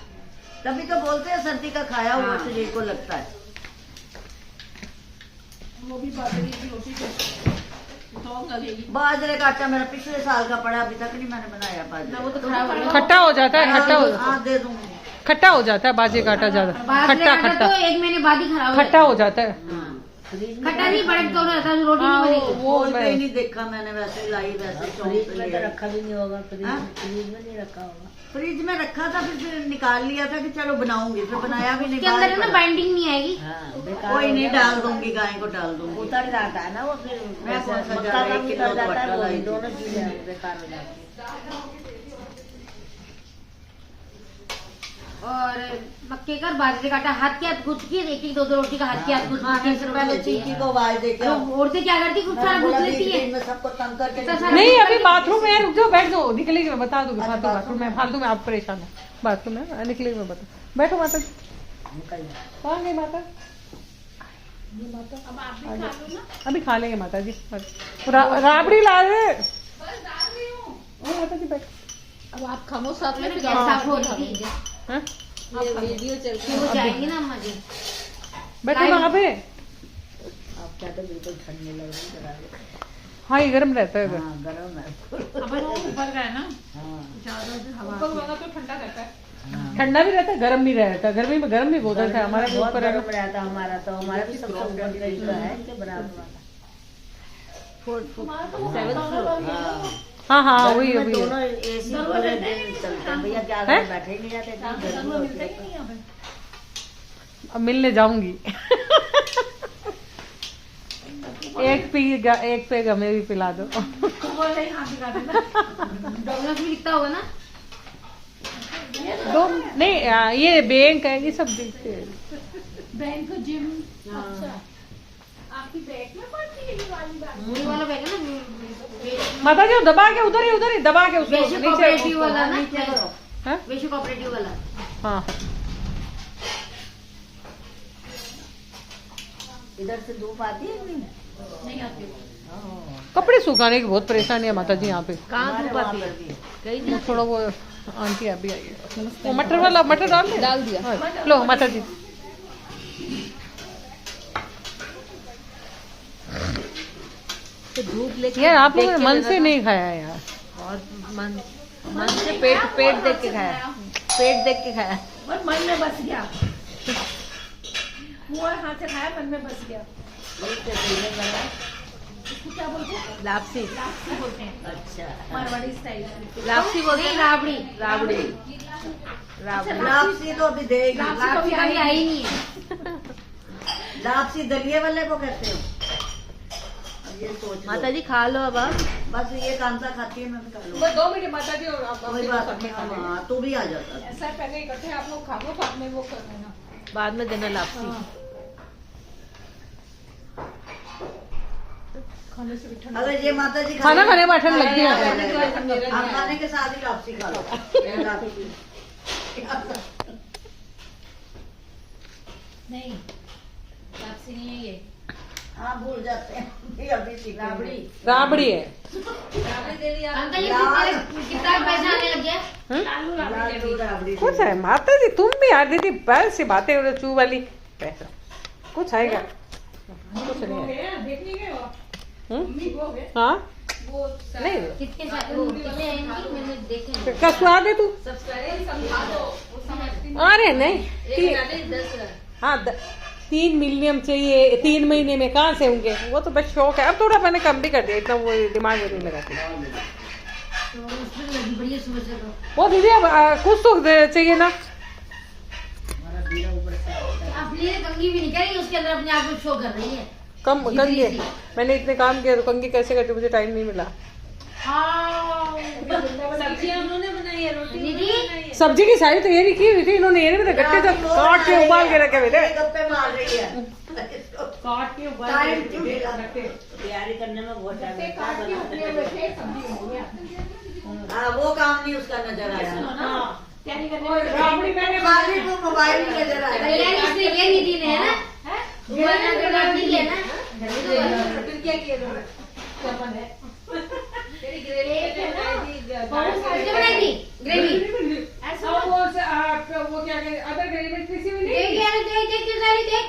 तभी तो बोलते हैं सर्दी का खाया हुआ हाँ। शरीर को लगता है। बाजरे का आटा मेरा पिछले साल का पड़ा, अभी तक नहीं मैंने बनाया बाजरे। वो तो खराब हो गया। खट्टा हो जाता है, खट्टा हो हाँ दे दूंगी। खट्टा हो जाता है बाजरे का आटा ज्यादा, बाजरे खट्टा का आटा खट्टा तो 1 महीने बाद ही खराब हो खट्टा जाता हो जाता है। फ्रिज है। खट्टा नहीं बड़े तो रहता है, रोटी हाँ, नहीं बनेगी। वो खोल के ही मैं नहीं देखा मैंने, वैसे ही लाई, वैसे ही चौंक फ्रिज से में लिया। तो रखा भी नहीं होगा, हाँ? फ्रिज में नहीं रखा होगा। फ्रिज में रखा था, फिर निकाल लिया था कि चलो बनाऊंगी, फिर बनाया भी नहीं। इसके अंदर है ना बाहर बाइंडिंग नहीं आएगी। हाँ, बेकार कोई हो नहीं, गया। डाल दूंगी, गाय को डाल दूंगी। उतर जाता है ना वो, फिर मैं कौन सा मक्का ज्यादा का 1 भी किलो उतर जाता है, आटा वो भी लाई थी। दोनों चीजें बेकार हो जाती है। और मक्के का और बाजरे का आटा हाथ के हाथ गूंथ के, एक एक 2 रोटी का हाथ के हाथ गूंथ खाने से पहले चींटी को आवाज दे के आओ। तो औरतें क्या करती, खूब सारा मैंने गूंथ बोला लेती है। बीच-बीच में सबको तंग करके इतना सारा- नहीं, अभी बाथरूम में है, रुक जाओ, बैठ जाओ, निकलेगी मैं बता दूंगी। अच्छा, बाथरूम में, फालतू में आप परेशान है। बाथरूम में निकलेगी मैं बता, बैठो माता जी। कहाँ गई माता? ये माता अभी खा लेंगे माता जी। राबड़ी ला रहे माता जी, बैठ। अब आप खामोश साथ में गैस साफ हो रही थी। हाँ? ये वीडियो चल फिर वो जाएंगी ना अम्मा जी। बैठो वहाँ पे। अब क्या तो बिल्कुल ठंडने लग रही है जरा। हाँ, ये गर्म रहता है इधर। हाँ गरम है। अपन ऊपर गए ना, हाँ ऊपर वाला तो ठंडा रहता है। ठंडा भी रहता है, गर्म भी रहता है। गर्मी में गर्म भी बहुत रहता है, हमारे भी बहुत ऊपर है ना। गर्म रहता है हमारा, तो हमारा भी सबसे ऊपर फ्रिज तो है इनके बराबर वाला। 4th floor। 7th floor. हाँ हाँ, वही गर्मी में वही दोनों एसी पूरे दिन चलते हैं भैया, क्या हैं? बैठे ही नहीं जाते, इतनी गर्मी होती है। अब मिलने जाऊंगी। एक पेग हमें भी पिला दो। डोमिनोज भी दिखता होगा ना। दो नहीं, ये बैंक है, ये सब देखते हैं। बैंक जिम, अच्छा आपकी बैग में पड़ती है ये वाली बात। ये वाला बैग है ना, माता जी, वो दबा के उधर ही दबा के उसको वैश्य नीचे कोऑपरेटिव वाला ना, नीचे करो। हाँ? वैश्य कोऑपरेटिव वाला। हाँ, इधर से धूप आती है कि नहीं? नहीं आती है। कपड़े सुखाने की बहुत परेशानी है माता जी यहाँ पे। कहाँ हमारे धूप वहाँ आती पर है? भी है। कहीं नहीं। थोड़ा वो आंटी अभी आई है। वो मटर वाला, मटर डाल दिया। हाँ, लो माता जी। तो धूप लेके यार आप लोगों देख ने के मन लेना से था। नहीं खाया है यार। और मन से पेट देख के खाया, पेट देख के खाया। और मन में बस गया, मुँह हाथ से खाया, मन में बस गया। इसको क्या बोलते हैं? लापसी, लापसी बोलते हैं, अच्छा मारवाड़ी स्टाइल। लापसी बोलते नहीं, हैं। राबड़ी। राबड़ी, राबड़ी। लापसी तो अभी देगी। लापसी कभी आई नहीं है। लापसी दलिये वाले को कहते हो। अब ये सोच लो। माता जी खा लो अब आप। बस ये कांता खाती है, मैं भी खा लूँ। बस 2 मिनट माता जी, और आप कोई बात नहीं, हाँ तू भी आ जाता। ऐसा है, पहले इकट्ठे आप लोग खा लो, बाद में वो कर लेना। बाद में देना लापसी। खाने से भी ठंडा। अगर ये माता जी खाना खाने में ठंड लगती है। आप खाने के साथ ही लापसी खा लो। नहीं, लापसी नहीं है ये, हाँ भूल जाते हैं, ये अभी सीखेंगे। राबड़ी है। अंकल ये कितना पैसा आने लग गया? लाडू राबड़ी कुछ है माता जी, तुम भी यार दीदी बस से बातें हो रही, चू वाली पैसा कुछ आएगा, कुछ नहीं है। देख नहीं गए हो? हम्म? वो है हाँ, वो नहीं कितने कितने आएंगी, मैंने देखे नहीं। क्या स्वाद है तू? समझा दो, वो समझती अरे नहीं, हाँ 3 मिलियन चाहिए 3 महीने में, कहाँ से होंगे? वो तो बस शौक है। अब थोड़ा मैंने कम भी कर दिया, इतना वो दिमाग में नहीं लगाती। तो उसमें लगी बढ़िया सुबह से तो। वो दीदी अब कुछ तो चाहिए ना। आप लिए कंगी भी नहीं करेंगी, उसके अंदर अपने आप को शो कर रही है। कम कंगी, मैंने इतने काम किया तो कंगी कैसे करती, मुझे टाइम नहीं मिला। सब्जियां उन्होंने बनाई है, रोटी दीदी सब्जी की सारी तैयारी की हुई थी इन्होंने, ये नहीं पता गट्टे सब काट के उबाल के रखे हुए थे। गप्पे मार रही है। काट के टाइम क्यों मिला? तैयारी करने में बहुत टाइम लगता काट के उबले हुए थे, सब्जी हो गया। हाँ वो काम नहीं उसका नजर आया। तैयारी करने में राबड़ी मैंने खाली वो मोबाइल ही नजर आया। तैयारी इसने ये निधि ने है ना, उबालना तो बात नहीं है ना। फिर क्या किया तुमने? क्या बना है? तेरी ग्रेवी क्या बनाई थी? ग्रेवी। ऐसा वो क्या कहते अदर ग्रेवी में किसी में नहीं देख यार, देख क्यों सारी देख।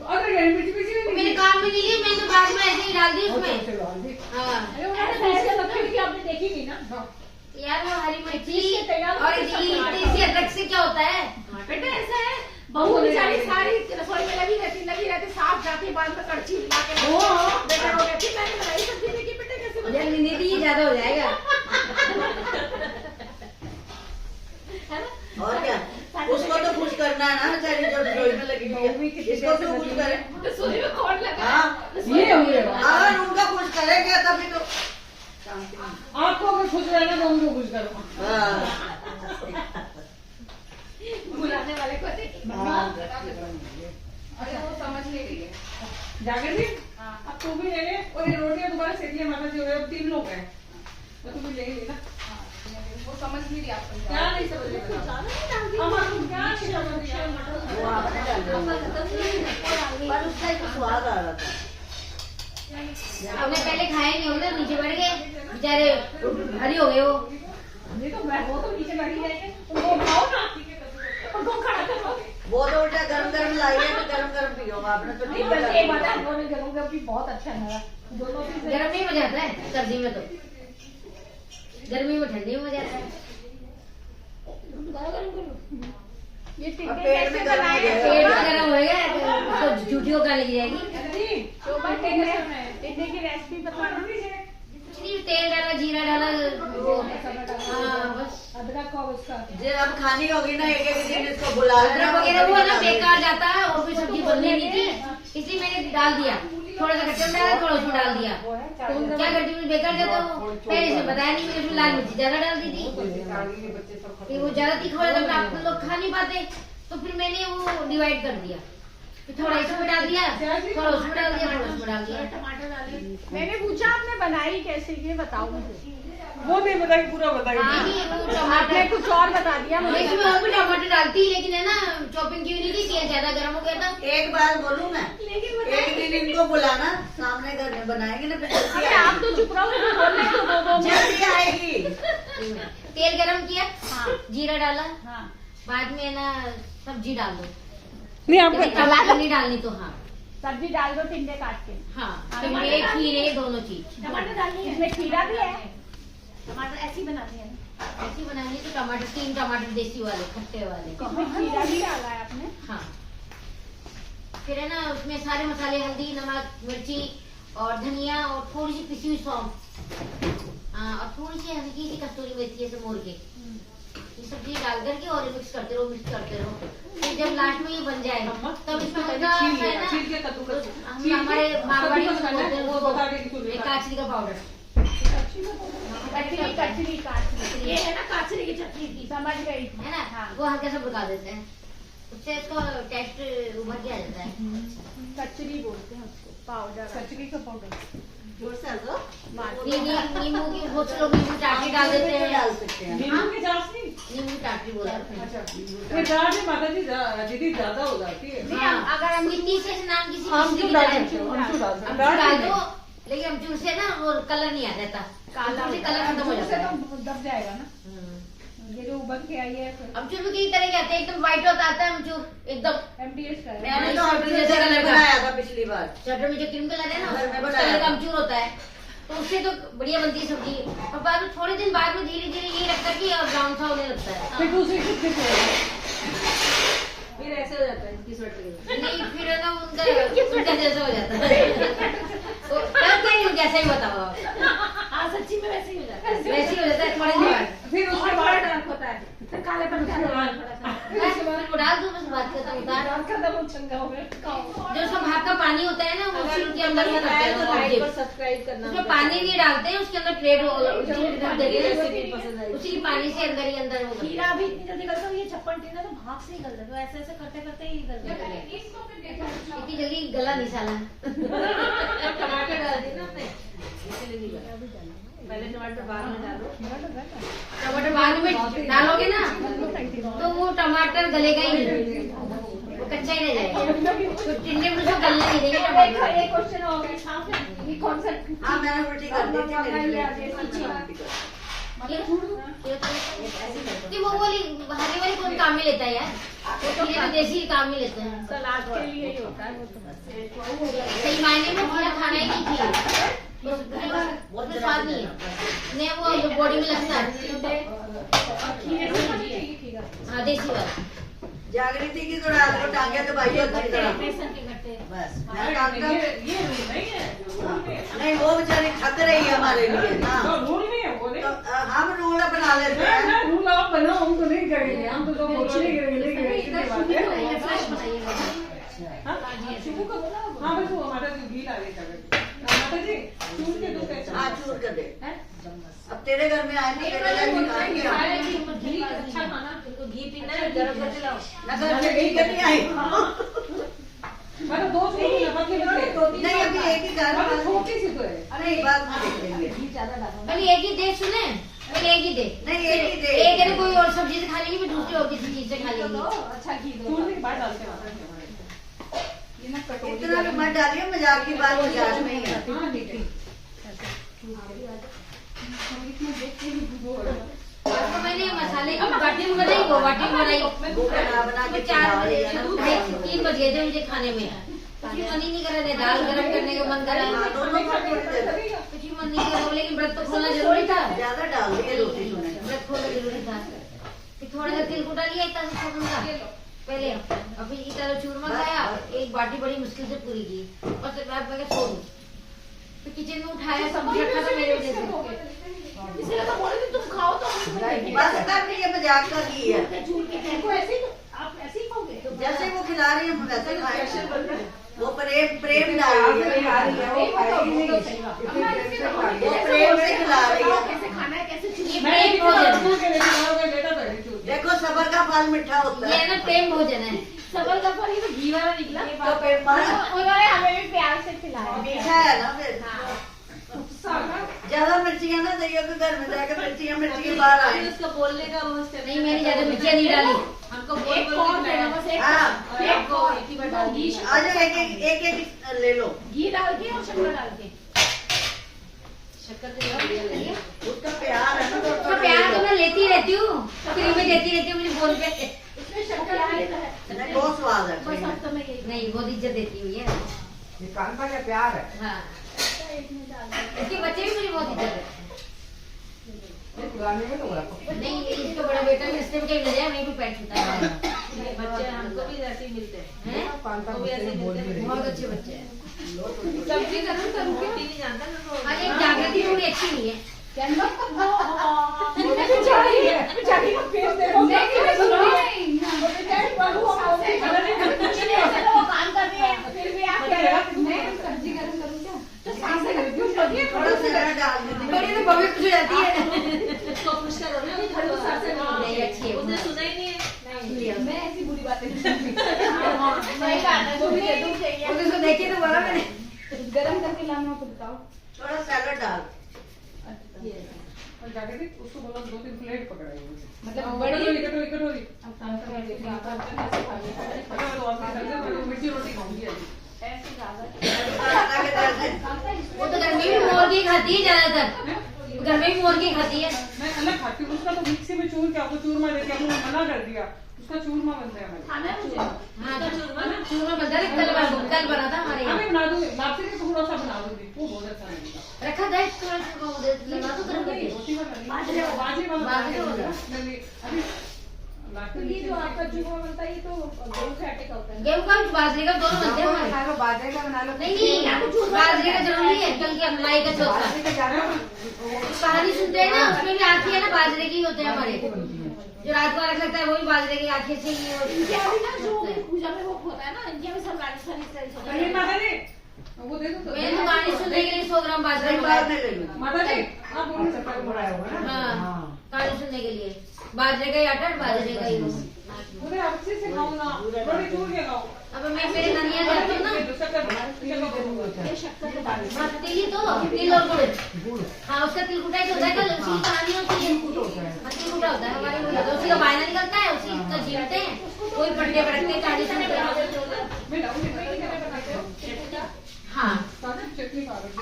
अदर ग्रेवी में किसी में नहीं मेरे काम में नहीं ली, मैंने बाद में ऐसे ही डाल दी उसमें। हाँ आपने देखी थी ना? यार वो हरी मिर्ची और इसी अदरक से क्या होता है? बेटा ऐसा है, बहू बेचारी सारी रसोई में लगी रहती साफ जाके बाद में कड़छी हिला के बेटा हो गया। फिर मैंने बनाई सब्जी देखी, बेटा कैसे बनाई? निधि ज्यादा हो जाएगा। और क्या, उसको तो खुश करना है ना बेचारी जो रसोई में लगी हुई है, इसको तो खुश करे। रसोई में कौन लगा? हाँ, ये हो गया। अगर उनका खुश करेंगे तभी तो। आपको अगर खुश रहना तो उनको खुश करो। हाँ। बुलाने वाले को अरे वो समझ नहीं रही है। जाकर भी अब तू भी ले ले और ये रोटियां दोबारा सेक लिया माता जी हो गए, अब 3 लोग हैं तो तू भी ले लेना। वो समझ नहीं रही आप क्या नहीं समझ रही क्या वो आपने डाल दिया। पर उसका एक स्वाद आ रहा था। हमने पहले खाए नहीं होंगे, नीचे बैठ गए बेचारे, भारी हो गए वो। नहीं तो वो तो नीचे बैठी जाएंगे, उनको खाओ ना, उनको खड़ा करो। वो तो उल्टा गरम गरम लाइए तो गरम गरम पियो। आपने तो ठीक बस एक बात है, दोनों जगहों का भी बहुत अच्छा लगा। दोनों चीजें गर्म नहीं मजा आता है सर्दी में, तो गर्मी में ठंडी में मजा आता है। ये और टिक्के पेट कैसे में गरम बनाए? हो गया। पेट में गर्म होएगा तो झूठियों का लगी जाएगी। शोभा टिक्के की रेसिपी बताना। तेल डाला, जीरा डाला, वो हाँ बस। अदरक और उसका जे अब खानी होगी ना एक एक दिन इसको बुला लेना। अदरक वगैरह वो ना बेकार जाता है और फिर सब्जी बननी नहीं थी, इसलिए मैंने डाल दिया। थोड़ा सा कच्चा डाला, थोड़ा उसमें डाल दिया। तो क्या करती हूँ, बेकार जाता वो, पहले से बताया नहीं, मैंने उसमें लाल मिर्ची ज्यादा डाल दी थी। फिर वो ज्यादा तीखा हो जाता, आप लोग खा नहीं पाते, तो फिर मैंने वो डिवाइड कर दिया। थोड़ा इसमें डाल दिया, थोड़ा उसमें डाल दिया, थोड़ा उसमें डाल दिया। टमाटर डाले। मैंने पूछा आपने बनाई कैसे, ये बताओ मुझे। वो नहीं बताई, पूरा बताई। नहीं, वो आपने टमाटर कुछ और बता दिया मुझे। इसमें और भी टमाटर डालती, लेकिन है ना चॉपिंग की हुई नहीं थी, तेल ज्यादा गर्म हो गया था। एक बार बोलूँ मैं, एक दिन इनको बुलाना, सामने घर में बनाएंगे ना, फिर जल्दी अरे आप तो चुप रहो, मुझे बोलने तो दो। जल्दी आएगी। तेल गरम किया, हाँ। जीरा डाला, हाँ। बाद में ना सब्जी डाल दो। नहीं आपको यदि टमाटर नहीं डालनी तो हाँ सब्जी डाल दो, टिंडे काट के। हाँ, टिंडे खीरे दोनों चीज। टमाटर डालनी है, इसमें खीरा भी है। टमाटर ऐसी बनानी है ना? ऐसी बनानी तो टमाटर, 3 टमाटर देसी वाले, खट्टे वाले। इसमें खीरा भी डाला है आपने। हाँ, फिर है ना उसमें सारे मसाले, हल्दी, नमक, मिर्ची और धनिया और थोड़ी सी पिसी हुई सौंफ, और थोड़ी सी हल्की सी कस्तूरी मेथी ऐसे मोड़ के, ये सब चीज डाल करके और मिक्स करते रहो। फिर जब लास्ट में ये बन जाए तब इसमें हल्का सा है ना, हमारे मारवाड़ी में बोलते हैं उसको काचरी का पाउडर। कचरी ये है ना, काचरी की चटनी की, समझ गई है ना, वो हल्का सा भुका देते हैं, उससे इसका टेस्ट उभर के आ जाता है। कचरी बोलते हैं उसको, पाउडर, कचरी का पाउडर। जोर से दो। नींबू की बहुत से लोग नींबू टाटरी डाल देते हैं। डाल सकते हैं। नींबू की चाशनी, नींबू टाटरी बोलते हैं। ये चाशनी माता जी दीदी ज्यादा हो जाती है। नहीं, अगर हम इतनी से नाम किसी आमचूर चीज डाल की सकते हो, आमचूर डाल सकते हो। डाल दो, लेकिन अमचूर से ना वो कलर नहीं आ जाता, काला कलर खत्म हो जाता है। तो दब जाएगा ना, ये जो उबल के आई है। अमचूर भी कई तरह के आते हैं, एकदम व्हाइट होता आता है अमचूर, एकदम MDH का है। मैंने तो शटर अपने जैसे घर में कलर का, बनाया था पिछली बार। शटर में जो क्रीम कलर है ना, घर में उस बनाया कलर का था। अमचूर होता है, तो उससे तो बढ़िया बनती है सब्जी। और बाद में थोड़े दिन बाद में धीरे धीरे ये लगता है कि ब्राउन सा होने लगता है। फिर दूसरी कितनी फिर ऐसे हो जाता है इनकी स्वेटर। नहीं, फिर है ना उनका जैसा हो जाता है। तो तब क्या नहीं, जैसा ही बताओ आप। हाँ, सच्ची में वैसे ही हो जाता है। वैसे ही हो जाता है थोड़े दिन बाद। फिर उसके और बाद बड़ा डार्क होता है, फिर कालेपन का थोड़ा सा। बस वो डाल दो, बस बात खत्म। उतार डार्क का तो चंगा हो गया। जो उसका भाप का पानी होता है ना, वो उसी के अंदर में करते हैं। तो लाइक और सब्सक्राइब करना। उसमें पानी नहीं डालते हैं, उसके अंदर प्लेट पसंद आई। उसी पानी से अंदर ही अंदर वो खीरा भी इतनी जल्दी गलता है, ये छप्पन टीना तो भाप से ही गल जाता है, ऐसे ऐसे करते करते ही गल जाता है। इतनी जल्दी गला नहीं साला। टमाटर डाल दी ना आपने, इसलिए नहीं गला। पहले टमाटर बाद में डालो। टमाटर बाद में डालोगे ना तो वो टमाटर गलेगा ही नहीं, वो कच्चा ही रह जाएगा। तो टिंडे में उसको गलने नहीं देंगे टमाटर। एक क्वेश्चन हो गया हाँ फिर ये कौन सा हाँ मैंने उल्टी कर दी थी मेरी कि वो वाली हरी वाली कौन काम में लेता है यार, वो तो देसी काम में लेते हैं। सलाद के लिए ही होता है वो तो सही मायने में खीरा खाना ही नहीं चाहिए, उसमें स्वाद नहीं है, नहीं वो बॉडी में लगता है। हाँ देसी वाला जागृति की तो रात को टांगे दबाई होती तरह बेसन के गट्टे बस मैं काम कर नहीं वो बेचारी थक रही है हमारे लिए ना रूल नहीं है वो नहीं तो हम रूल बना लेते हैं। रूल आप बनाओ, हम तो नहीं करेंगे, हम तो नहीं करेंगे। फ्रेश बनाइएगा। हाँ बस वो हमारा जो घी डाले माता जी चूर के दो कैसे हाँ चूर कर दे। अब तेरे घर में आए थे तेरे घर निकाल के आओ। घी अच्छा खाना घी पीना है, गरम करके लाओ। नगर से घी करनी आई मतलब 2 स्पून नमक के लिए नहीं अभी एक ही घर मतलब छोटी सी तो है। अरे एक बात में देख लेंगे घी ज्यादा डालो। पहले एक ही दे, सुने पहले एक ही दे, नहीं एक ही दे एक है कोई और सब्जी से खा लेंगे, फिर दूसरी और किसी चीज से खा लेंगे। अच्छा घी दो चूरने के बाद डालते हैं ये ना कटोरी इतना भी मत डालिए, मजाक की बात मजाक में ही है। हाँ ठीक है। तो मैंने मसाले की बाटी बनाई, वो बाटी बनाई, वो बना बना के चार खिला रही है ना। 3 बज गए थे मुझे खाने में, कुछ मन ही नहीं कर रहा था, दाल गरम करने का मन कर रहा हाँ, है, दोनों को थोड़ी दे दो। कुछ ही मन नहीं कर रहा, लेकिन व्रत तो खोलना जरूरी था, ज्यादा डाल दिए रोटी सुने व्रत खोलना जरूरी था। फिर थोड़ा सा तिल कुटा लिया इतना सा का पहले, अभी इतना चूरमा खाया, एक बाटी बड़ी मुश्किल से पूरी की, और फिर मैं सो गई। तो किचन में उठाया, सब्जी रखा था मेरे वजह से, इसलिए तो बोले थे तुम खाओ तो हम खाएंगे। बस कर रही है, मजाक का घी है। झूठ के देखो ऐसे ही आप ऐसे ही खाओगे जैसे वो खिला रही है हम वैसे खाएंगे। वो प्रेम डाल रही है, वो प्रेम से खिला रही है। कैसे खाना है कैसे ये मैं प्रेम भोजन, लेता था चूर के। देखो सबर का फल मीठा होता ये है। ना प्रेम भोजन है। सबल का फल ये तो घी वाला निकला तो पेट मारा उन्होंने हमें भी प्यार से खिलाया मीठा है ना फिर। ज्यादा मिर्चियाँ ना दैयो के घर में जाकर मिर्चियाँ बाहर आए। उसका बोलने का मस्त नहीं मैंने ज्यादा मिर्चियाँ नहीं डाली, हमको एक कौन देना बस एक हाँ एक कौन एक ही बार डाल घी आज एक ले लो। घी डाल के और शक्कर डाल के शक्कर से उसका प्यार है ना तो तो प्यार तो मैं लेती रहती हूँ, फ्री में देती रहती हूँ मुझे फोन पे। इसमें शक्कर डालता है नहीं, बहुत स्वाद है। बस अब तो मैं यही नहीं बहुत इज्जत देती हुई है। ये कांता का प्यार है। हाँ एक में डाल दिया। इसके बच्चे भी मुझे बहुत इज्जत देते ये पुराने में लोग रखो। हैं। नहीं इसका बड़ा बेटा भी इससे भी कहीं ले जाए वहीं पे पैंट छूता है। बच्चे हमको भी ऐसे ही मिलते हैं। हैं? कांता वो भी ऐसे बोल भी रही है। बहुत अच्छे बच्चे हैं। सब्जी गरम करूँ क्या रोटी नहीं जानता ना तो हाँ एक जागृति थोड़ी अच्छी नहीं है। कैनवा बेचारी है बेचारी को पेश दे दो नहीं मैं सुन रही नहीं वो बेचारी बाबू हम कुछ नहीं ऐसे तो वो काम कर रही है फिर भी आप कह रहे हो मैं सब्जी गरम करूँ क्या तो सांस से करती हूँ थोड़ा सा जरा डाल दीजिए। बड़ी तो बबी खुश हो जाती है। उसको खुश करो ना खड़ू सांस से नहीं अच्छी है। उसने सुना ही नहीं है। मैं ऐसी बुरी बातें नहीं करती सही बात है वो भी दे दूँ चाहिए वो तो देखिए तो बोला मैंने। गरम करके लाना तो बताओ थोड़ा सैलड डाल। और जाके देख उसको बोला 2-3 प्लेट पकड़ाई मुझे। मतलब बड़ी कटोरी मिर्ची रोटी खाऊंगी अभी। ऐसे ज्यादा कांता के दर्द है। वो तो घर में भी मुर्गी खाती है ज्यादातर, घर में भी मुर्गी खाती है। मैं अलग खाती हूँ, उसका तो मिक्सी में चूर के आपको चूरमा देके आपको मना कर दिया, उसका चूरमा बनता है हमारे। खाना है मुझे हाँ तो चूरमा बनता है, कल बना था हमारे हाँ यहाँ। मैं बना दूंगी, लापसी के थोड़ा सा बना दूंगी, वो बहुत अच्छा लगेगा। रखा था थोड़ा चूरमा उधर लगा दो गरम करके। रोटी वाला बाजरे वाला नहीं, अभी तो ये जो आपका चूरमा बनता है ये तो गेहूं के आटे का होता है गेहूं का बाजरे का दोनों बनते हैं हमारे। बना लो, बाजरे का बना लो। नहीं बाजरे का जरूरी है, कल की मलाई का चौथा। बाजरे का ज्यादा कहानी सुनते हैं ना उसमें भी आँखें है ना बाजरे की होते हैं हमारे, जो रात को रख लगता है वो भी बाजरे की आँखें से ही इनके यहाँ भी ना जो पूजा में वो होता है ना इनके यहाँ भी सब राजस्थानी स्टाइल होता अरे है माता जी वो दे दो मैंने तो कहानी सुनने के लिए 100 ग्राम बाजरा बाद मंगाया। में ले लूँगी। माता जी आप बोलो चक्कर बनाया होगा ना। हाँ कहानी सुनने के लिए बाजरे का ही आटा और बाजरे का ही वो। उधर अच्छे से खाओ ना, रोटी चूर के खाओ। अब मैं मेरे ननिया जाती हूँ ना, तिली तो तिल और गुड़, हाँ उसका तिल कुटाई होता है, कल उसी की कहानी होती है, तिल कुटा होता है हमारे, उसी का बायना निकलता है, उसी का जीवते हैं, कोई पट्टे पड़ते 40 हाँ। चटनी खा रही।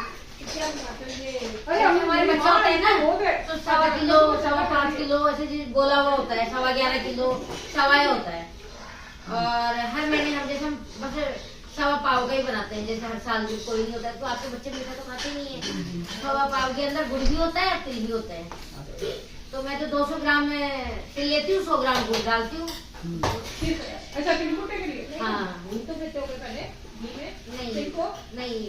अरे हमारे बच्चा होता है ना, तो 1.25 किलो 5.25 किलो ऐसे बोला हुआ होता है, 11.25 किलो सवाया होता है। और हर महीने हम जैसे हम बस 1.25 पाव का ही बनाते हैं, जैसे हर साल कोई नहीं होता है, तो आपके बच्चे मीठा तो खाते नहीं है। 1.25 पाव के अंदर गुड़ भी होता है, तिल भी होता है। तो मैं तो 200 ग्राम तिल लेती हूँ, 100 ग्राम गुड़ डालती हूँ। अच्छा तिलकुटे के लिए? हाँ तो देते हो पहले नहीं वो नहीं,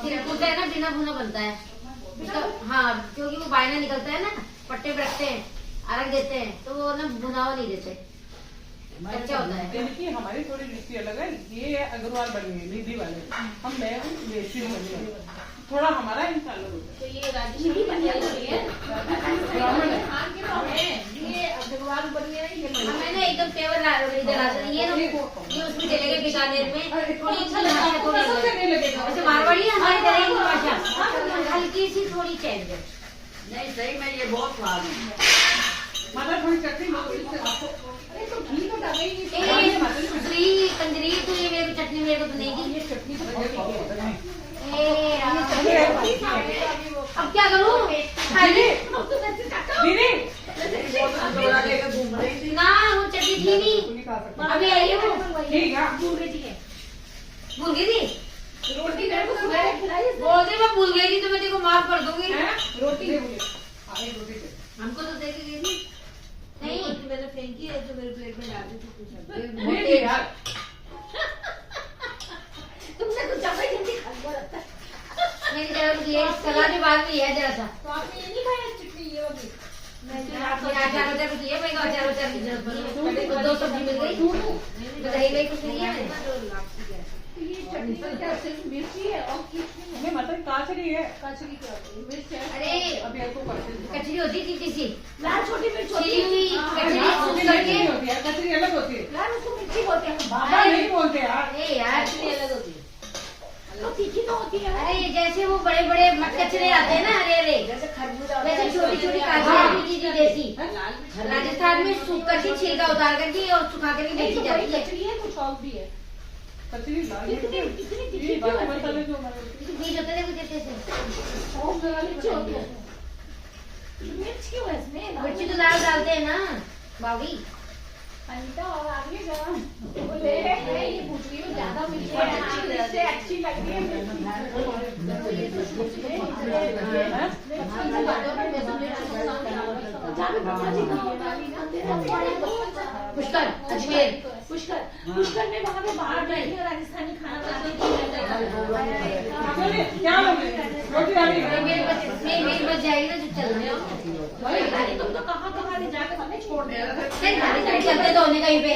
तिलकुट है ना बिना भुना बनता है उसका, हाँ क्योंकि वो बायना निकलता है ना, पट्टे पे रखते हैं, अलग देते हैं, तो वो ना भुना हुआ नहीं देते, कच्चा होता है। इनकी हमारी थोड़ी लिस्टी अलग है, ये अग्रवाल बनी है निधि वाले, हम नए देसी बनी है, थोड़ा हमारा इनका अलग होता है। तो ये राजस्थानी बनिया है, ये अग्रवाल बनिया है, ये मैंने एकदम प्योर इधर ये ना ये उसमें चलेगा बीकानेर में, थोड़ी वैसे मारवाड़ी हमारी तरह की भाषा, हल्की सी थोड़ी चेंज है। नहीं सही में ये बहुत स्वाद है। मतलब थोड़ी चटनी अरे तो घी तो डाले ही नहीं। दूसरी कंजरी तो ये मेरे को चटनी मेरे को तो नहीं दी, ये चटनी तो अब क्या करूँ दीदी ना, वो चटनी थी नहीं, अभी आई है वो, ठीक है भूल गई थी रोटी मेरे को सुबह खिलाई, बोल दे मैं भूल गई थी तो मैं तेरे को माफ कर दूंगी। रोटी हमको तो देके गई थी नहीं, मैंने फेंकी है जो मेरे प्लेट में डाल दी थी कुछ। यार तुमने कुछ ज्यादा जल्दी खा लिया लगता है। मेरी तरफ ये सलाद भी बाद में है जरा सा, तो आपने ये नहीं खाया चटनी ये वाली? अचार उचार कुछ लिया, मैं अचार उचार की जरूरत पड़ी, 2 सब्जी मिल गई, दही वही कुछ नहीं है। ये चटनी में क्या सिर्फ मिर्ची है और कुछ नहीं है? नहीं मतलब काचरी है, कचरी क्या होती है? मिर्च है। अरे अभी आपको करते हैं। कचरी होती थी किसी लाल छोटी मिर्च होती छिली हुई है। कचरी कचरी सूख अलग करके, नहीं होती है, कचरी अलग होती है। यार उसको मिर्ची बोलते हैं। बाबा नहीं बोलते यार। अरे यार अलग होती है। तो तीखी तो होती है। अरे जैसे वो बड़े बड़े कचरे आते हैं ना, हरे हरे, जैसे खरबूजा वैसे छोटी छोटी काजू की जो देसी राजस्थान में सूख करके छिलका उतार करके और सुखा करके बेची जाती है। कचरी है, कुछ और भी है। कचरी लाल कितनी कितनी तीखी ये क्यों बाकी है? मसाले जो हमारे बीज होते थे कुछ ऐसे, और मिर्ची होती है। मिर्च क्यों है इसमें? मिर्ची तो दाल डालते हैं ना बावी। अनीता और आगे जा बोले मैं ये पूछ रही हूँ, ज्यादा मिर्ची अच्छी लग रही है पुष्कर अजमेर, पुष्कर में वहाँ पे बाहर बैठी है, राजस्थानी खाना बनाती चलिए क्या लोगे रोटी आ रही है मेरी बच जाएगी ना जो चल रहे हो, तुम तो कहाँ ले जाकर हमें छोड़ दे चलते तो होने कहीं पे।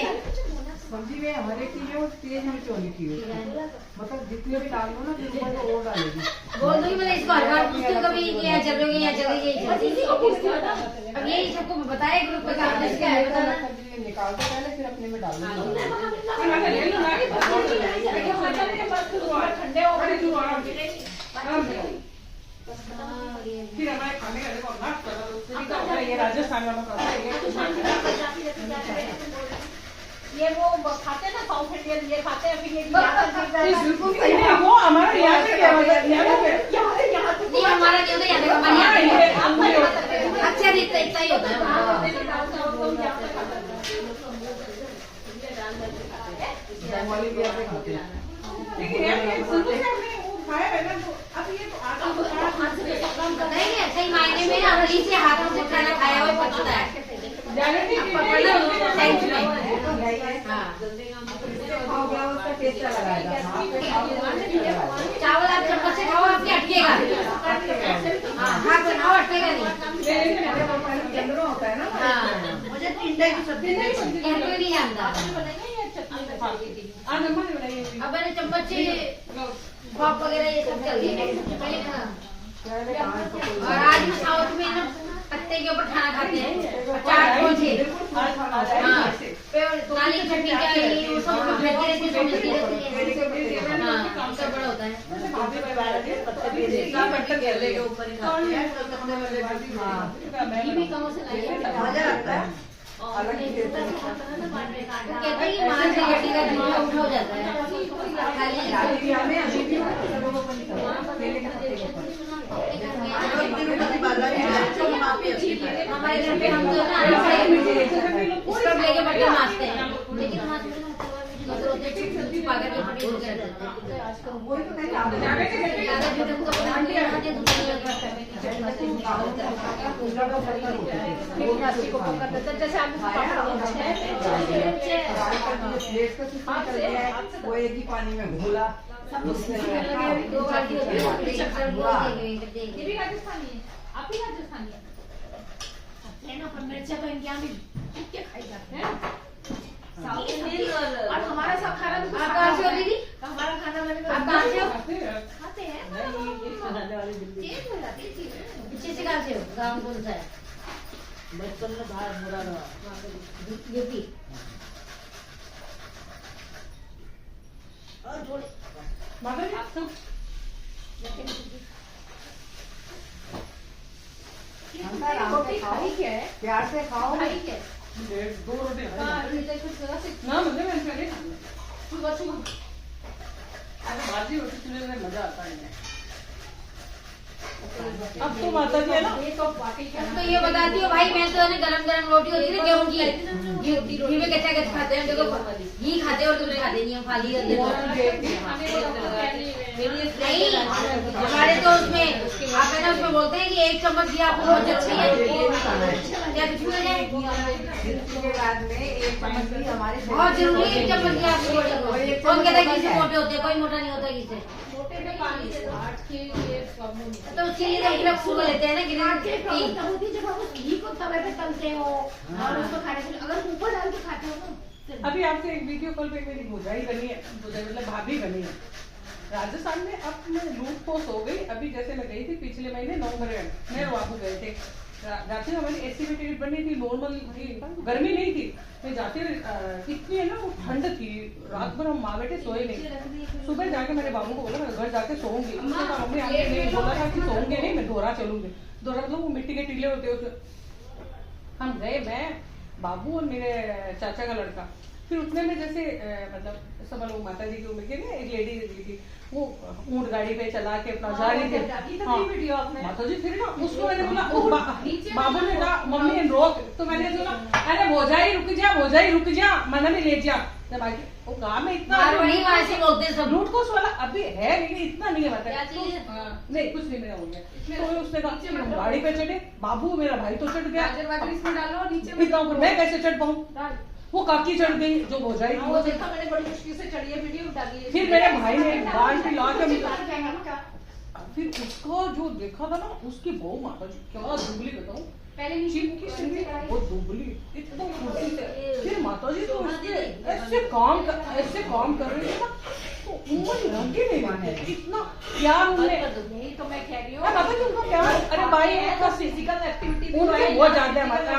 सब्जी में हर एक चीज है वो तेज मिर्च होनी चाहिए, मतलब जितने भी डाल दो ना फिर ऊपर से और डालेगी। बोल दूंगी मैंने इसको हर बार पूछती हूँ, कभी यहाँ चल रही यहाँ चल रही अब यही सबको बताया ग्रुप का काम क्या है बताना। सब्जी निकाल दो पहले, फिर अपने में डाल दो। ठंडे हो गए फिर हमारे खाने का देखो ना ये राजस्थान वाला खाना है, ये वो खाते हैं ना साउथ इंडियन, ये खाते हैं फिर ये बिल्कुल सही है, वो हमारे यहाँ पे क्या होता है, यहाँ पे नहीं हमारा नहीं होता, यहाँ हमारे यहाँ पे अच्छा इतना इतना ही होता है। बंगाली भी यहाँ पे खाते हैं। लेकिन यार ये शुरू से हमने वो खाया है ना, तो अब ये तो आटा तो नहीं नहीं सही मायने में अंगली से हाथों से खाना खाया हुआ पचता है। जानते हैं थैंक यू। हाँ उसका टेस्ट अलग आएगा। चावल आप चम्मच से खाओ आपके अटकेगा, हाँ हाथ से खाओ अटकेगा नहीं। चंद्रो होता है ना, हाँ मुझे टिंडे की सब्जी कोई नहीं जानता। आज अम्मा ने बनाई है। अब मैंने चम्मच से पॉप वगैरह ये सब चल गए पहले। और आज मैं साउथ में ना गट्टे के ऊपर खाना खाते हैं, चाट परोठे, हाँ, काली चटनी क्या है, वो सब लगी रहती है, मिलती रहती है, हाँ, सब बड़ा होता है। घी भी कम से लाइए, मजा आता है। कहते हैं कि मांस की हड्डी का दिमाग उठा हो जाता है, खाली हमारे घर पे हम तो स्टोव लेके बर्तन मांजते हैं, लेकिन हमारे वो एक ही पानी में घोला मिर्चा तो इनके यहाँ भी क्या खाएगा और हमारा सब खाना तो आप कहाँ से हो दीदी? हमारा खाना मैंने आप कहाँ से हो? खाते हैं पीछे से कहाँ से हो? गाँव कौन सा है? बचपन में बाहर बुरा रहा। यूपी। रोटी खाई क्या है? प्यार से खाओ। खाई क्या है? 2 रोटी हाँ, ना मतलब मैं नहीं खाऊंगा। अरे बाजी रोटी चूल्हे में मजा आता है। अब तो माता जी है ना, ये तो वाकई क्या तो ये बताती हो भाई, मैं तो है ना गरम गरम रोटी होती है गेहूं की, घी में कच्चा कच्चा खाते हैं, देखो घी खाते और तुमने खाते नहीं, हम खाली रहते हैं। नहीं, हमारे तो उसमें आप है ना उसमें बोलते हैं कि 1 चम्मच घी आपको बहुत जरूरी है, क्या कुछ भी हो जाए के बाद में 1 चम्मच घी हमारे बहुत जरूरी है, 1 चम्मच घी आपको बहुत जरूरी है। कौन कहता है घी से मोटे होते हैं? कोई मोटा नहीं होता घी से, तो उसके लिए एक लोग फूल लेते हैं ना जब हम उस घी को तवे पे तलते हो और उसको खाने के लिए अगर ऊपर डाल के खाते हो ना। अभी आपसे एक वीडियो कॉल पे मेरी भुजाई बनी है, भुजाई मतलब भाभी बनी है राजस्थान में। अब मैं लूट पोस हो गई। अभी जैसे मैं गई थी पिछले महीने नवंबर में, मैं बाबू गए थे जाते हुए, हमारी एसी में टिकट बनी थी, नॉर्मल थी, गर्मी नहीं थी। मैं जाते इतनी है ना वो ठंड थी, रात भर हम माँ बेटे सोए नहीं। सुबह जाके मैंने बाबू को बोला मैं घर जाके सोऊंगी, उसने कहा मम्मी आपने नहीं बोला था कि सोऊंगे नहीं, मैं दोहरा चलूंगी। दोहरा मतलब वो मिट्टी के टीले होते उसमें। हम गए, मैं बाबू और मेरे चाचा का लड़का। फिर उतने में जैसे मतलब सब लोग माता जी की उम्र के ना एक लेडी थी, वो ऊंट गाड़ी पे चला के अपना जा रही थी। हाँ, माता जी फिर ना उसको मैंने बोला बाबू ने कहा मम्मी रोक, तो मैंने बोला अरे भोजाई रुक जा मन में ले जा। बाकी वो काम में इतना वही बोलते हैं सब। लूट को वाला अभी है लेकिन इतना नहीं है मतलब नहीं कुछ नहीं मेरा हो गया। तो उसने कहा गाड़ी पे चढ़े, बाबू मेरा भाई तो चढ़ गया, मैं कैसे चढ़ पाऊँ? वो काकी चढ़ गई जो भोजाई थी, वो देखा मैंने बड़ी मुश्किल से चढ़ी है, वीडियो डाली है। फिर मेरे भाई ने गांड ला के फिर उसका जो देखा था ना उसकी बहू माता जी क्या दुबली बताऊं, पहले वो दुबली इतना फुर्ती से। फिर माता जी तो ऐसे काम कर रही थी ना, तो उम्र रंगे नहीं माने इतना प्यार उनने। यही तो मैं कह रही हूँ, माता जी उनका प्यार, अरे भाई उनका फिजिकल एक्टिविटी उनके बहुत ज्यादा है माता।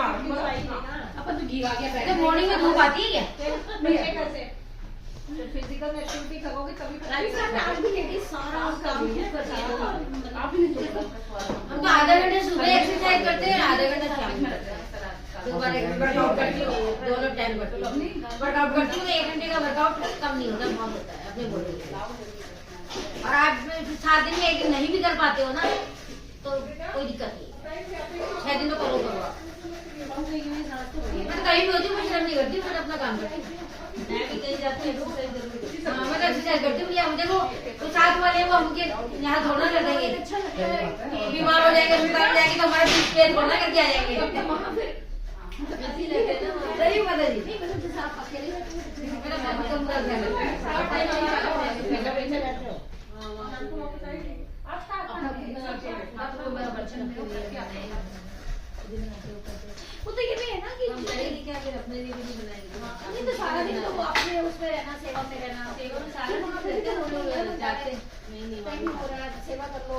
अपन तो घी आ गया तो मॉर्निंग में धूप आती है क्या? फिजिकल एक्टिविटी करोगे तभी आज भी लेडीज सारा काम आप ही नहीं हम तो आधा घंटे सुबह एक्सरसाइज करते हैं, आधा घंटा शाम में वर्कआउट करती हूँ, दोनों टाइम करती हूँ। वर्कआउट करती हूँ 1 घंटे का वर्कआउट कम नहीं होता, बहुत होता है अपने बॉडी के। और आप 7 दिन में 1 दिन नहीं भी कर पाते हो ना तो कोई दिक्कत नहीं, 6 दिन तो करो आप। मैं तो कहीं भी होती हूँ, मैं शर्म नहीं करती हूँ, मैं अपना काम करती हूँ। मैं भी कहीं जाती हूँ मैं तो एक्सरसाइज करती हूँ। या देखो तो साथ वाले वो हमके यहाँ थोड़ा कर देंगे, बीमार हो जाएंगे, बीमार हो जाएंगे तो हमारे पेट थोड़ा करके आ जाएंगे। सही पता जी, मेरा काम कम कर वो तो ये भी है ना कि क्या फिर अपने लिए भी नहीं बनाएंगे, नहीं तो सारा दिन तो वो अपने उसमें रहना, सेवा में रहना, सेवा में सारा दिन रहते हो जाते नहीं हो रहा सेवा कर लो।